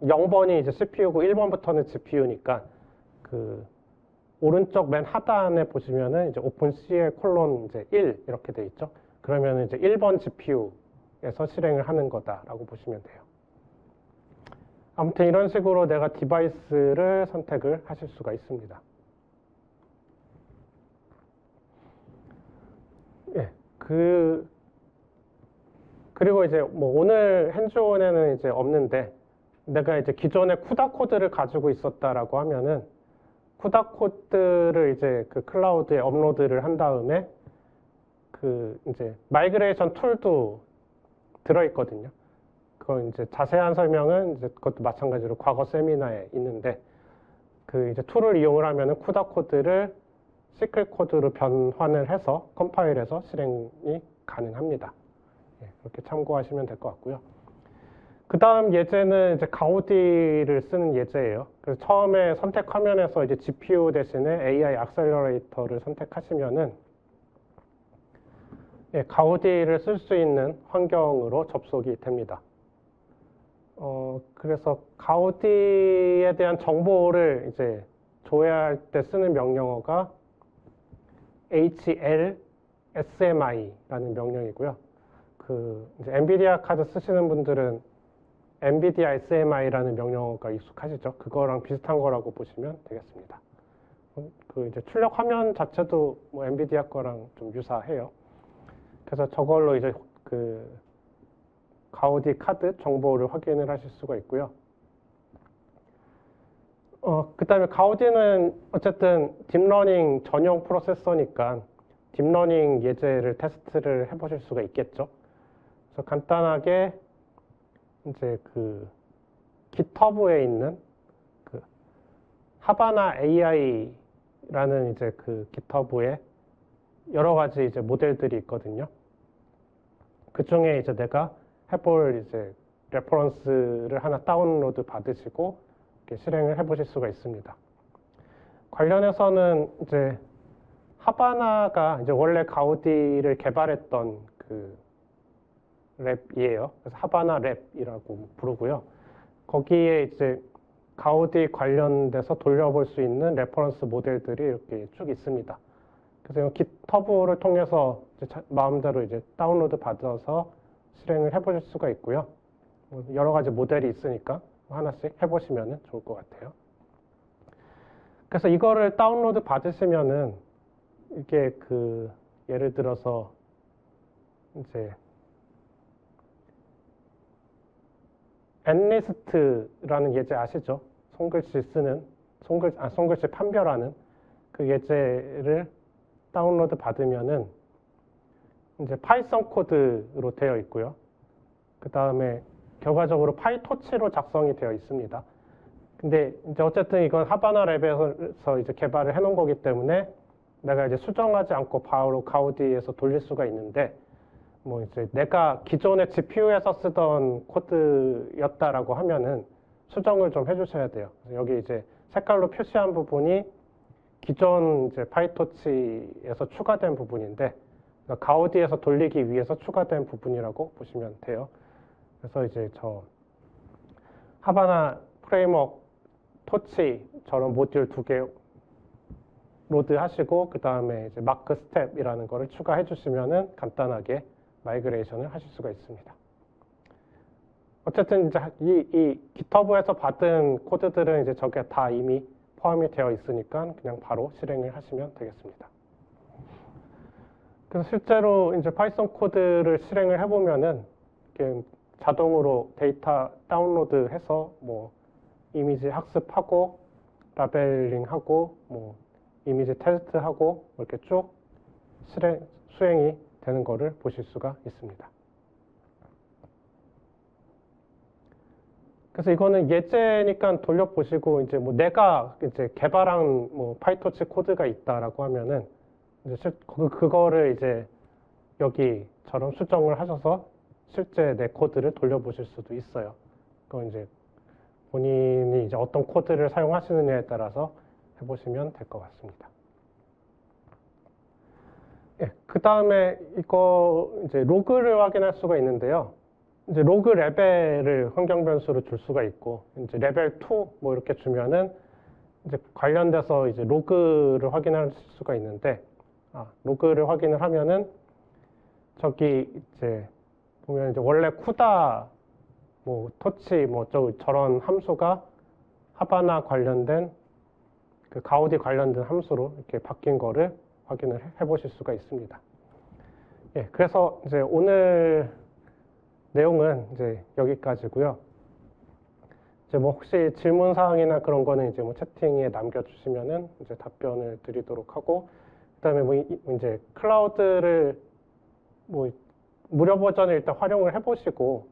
0번이 이제 CPU고 1번부터는 GPU니까 그 오른쪽 맨 하단에 보시면은 이제 오픈CL 콜론 이제 1 이렇게 돼 있죠. 그러면 이제 1번 GPU에서 실행을 하는 거다라고 보시면 돼요. 아무튼 이런 식으로 내가 디바이스를 선택을 하실 수가 있습니다. 예, 그리고 이제 뭐 오늘 핸즈온에는 이제 없는데, 내가 이제 기존에 쿠다 코드를 가지고 있었다라고 하면은 쿠다 코드를 이제 그 클라우드에 업로드를 한 다음에 그 이제 마이그레이션 툴도 들어있거든요. 그건 이제 자세한 설명은 이제 그것도 마찬가지로 과거 세미나에 있는데, 그 이제 툴을 이용을 하면은 쿠다 코드를 시클 코드로 변환을 해서 컴파일해서 실행이 가능합니다. 예, 그렇게 참고하시면 될 것 같고요. 그 다음 예제는 이제 가우디를 쓰는 예제예요. 그래서 처음에 선택 화면에서 이제 GPU 대신에 AI 액셀러레이터를 선택하시면은 예, 가우디를 쓸 수 있는 환경으로 접속이 됩니다. 그래서 가우디에 대한 정보를 이제 조회할 때 쓰는 명령어가 HLSMI라는 명령이고요. 그 이제 엔비디아 카드 쓰시는 분들은 엔비디아 SMI라는 명령어가 익숙하시죠? 그거랑 비슷한 거라고 보시면 되겠습니다. 그 이제 출력 화면 자체도 뭐 엔비디아 거랑 좀 유사해요. 그래서 저걸로 이제 그 가우디 카드 정보를 확인을 하실 수가 있고요. 그 다음에 가우디는 어쨌든 딥러닝 전용 프로세서니까 딥러닝 예제를 테스트를 해보실 수가 있겠죠. 그래서 간단하게 이제 그 깃허브에 있는 그 하바나 AI라는 이제 그 깃허브에 여러 가지 이제 모델들이 있거든요. 그 중에 이제 내가 해볼 이제 레퍼런스를 하나 다운로드 받으시고 이렇게 실행을 해보실 수가 있습니다. 관련해서는 이제 하바나가 이제 원래 가우디를 개발했던 그 랩이에요. 그래서 하바나 랩이라고 부르고요. 거기에 이제 가우디 관련돼서 돌려볼 수 있는 레퍼런스 모델들이 이렇게 쭉 있습니다. 그래서 깃허브를 통해서 이제 마음대로 이제 다운로드 받아서 실행을 해보실 수가 있고요. 여러 가지 모델이 있으니까 하나씩 해보시면 좋을 것 같아요. 그래서 이거를 다운로드 받으시면은 이게 그 예를 들어서 이제 엔리스트라는 예제 아시죠? 손글씨 쓰는 손글씨 판별하는 그 예제를 다운로드 받으면은 이제 파이썬 코드로 되어 있고요. 그 다음에 결과적으로 파이토치로 작성이 되어 있습니다. 근데 이제 어쨌든 이건 하바나 랩에서 이제 개발을 해놓은 거기 때문에 내가 이제 수정하지 않고 바로 가우디에서 돌릴 수가 있는데, 뭐 이제 내가 기존에 GPU에서 쓰던 코드였다라고 하면은 수정을 좀 해주셔야 돼요. 여기 이제 색깔로 표시한 부분이 기존 이제 파이토치에서 추가된 부분인데 가우디에서 돌리기 위해서 추가된 부분이라고 보시면 돼요. 그래서 이제 저 하바나 프레임워크 토치 저런 모듈 두 개 로드 하시고 그 다음에 이제 마크 스텝이라는 거를 추가해 주시면은 간단하게 마이그레이션을 하실 수가 있습니다. 어쨌든 이제 이 GitHub에서 받은 코드들은 이제 저게 다 이미 포함이 되어 있으니까 그냥 바로 실행을 하시면 되겠습니다. 그래서 실제로 이제 파이썬 코드를 실행을 해보면은 이렇게 자동으로 데이터 다운로드해서 뭐 이미지 학습하고 라벨링하고 뭐 이미지 테스트하고 이렇게 쭉 수행이 되는 거를 보실 수가 있습니다. 그래서 이거는 예제니까 돌려보시고 이제 뭐 내가 이제 개발한 뭐 파이토치 코드가 있다라고 하면은 이제 그거를 이제 여기처럼 수정을 하셔서 실제 내 코드를 돌려보실 수도 있어요. 그건 이제 본인이 이제 어떤 코드를 사용하시느냐에 따라서 해보시면 될 것 같습니다. 예, 그 다음에 이거 이제 로그를 확인할 수가 있는데요. 이제 로그 레벨을 환경 변수로 줄 수가 있고, 이제 레벨 2 뭐 이렇게 주면은 이제 관련돼서 이제 로그를 확인할 수가 있는데, 로그를 확인을 하면은 저기 이제 보면 이제 원래 쿠다 뭐 터치 뭐 저런 함수가 하바나 관련된 그 가우디 관련된 함수로 이렇게 바뀐 거를 확인을 해보실 수가 있습니다. 예, 그래서 이제 오늘 내용은 이제 여기까지고요. 이제 뭐 혹시 질문 사항이나 그런 거는 이제 뭐 채팅에 남겨주시면은 이제 답변을 드리도록 하고, 그다음에 뭐 이제 클라우드를 뭐 무료 버전을 일단 활용을 해보시고,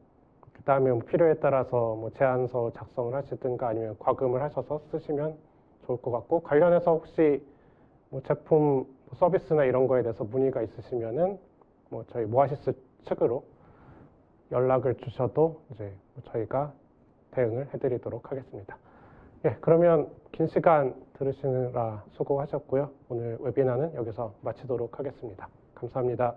그다음에 뭐 필요에 따라서 뭐 제안서 작성을 하시든가 아니면 과금을 하셔서 쓰시면 좋을 것 같고, 관련해서 혹시 뭐 제품 서비스나 이런 거에 대해서 문의가 있으시면은 뭐 저희 모아시스 측으로 연락을 주셔도 이제 저희가 대응을 해드리도록 하겠습니다. 예, 그러면 긴 시간 들으시느라 수고하셨고요. 오늘 웨비나는 여기서 마치도록 하겠습니다. 감사합니다.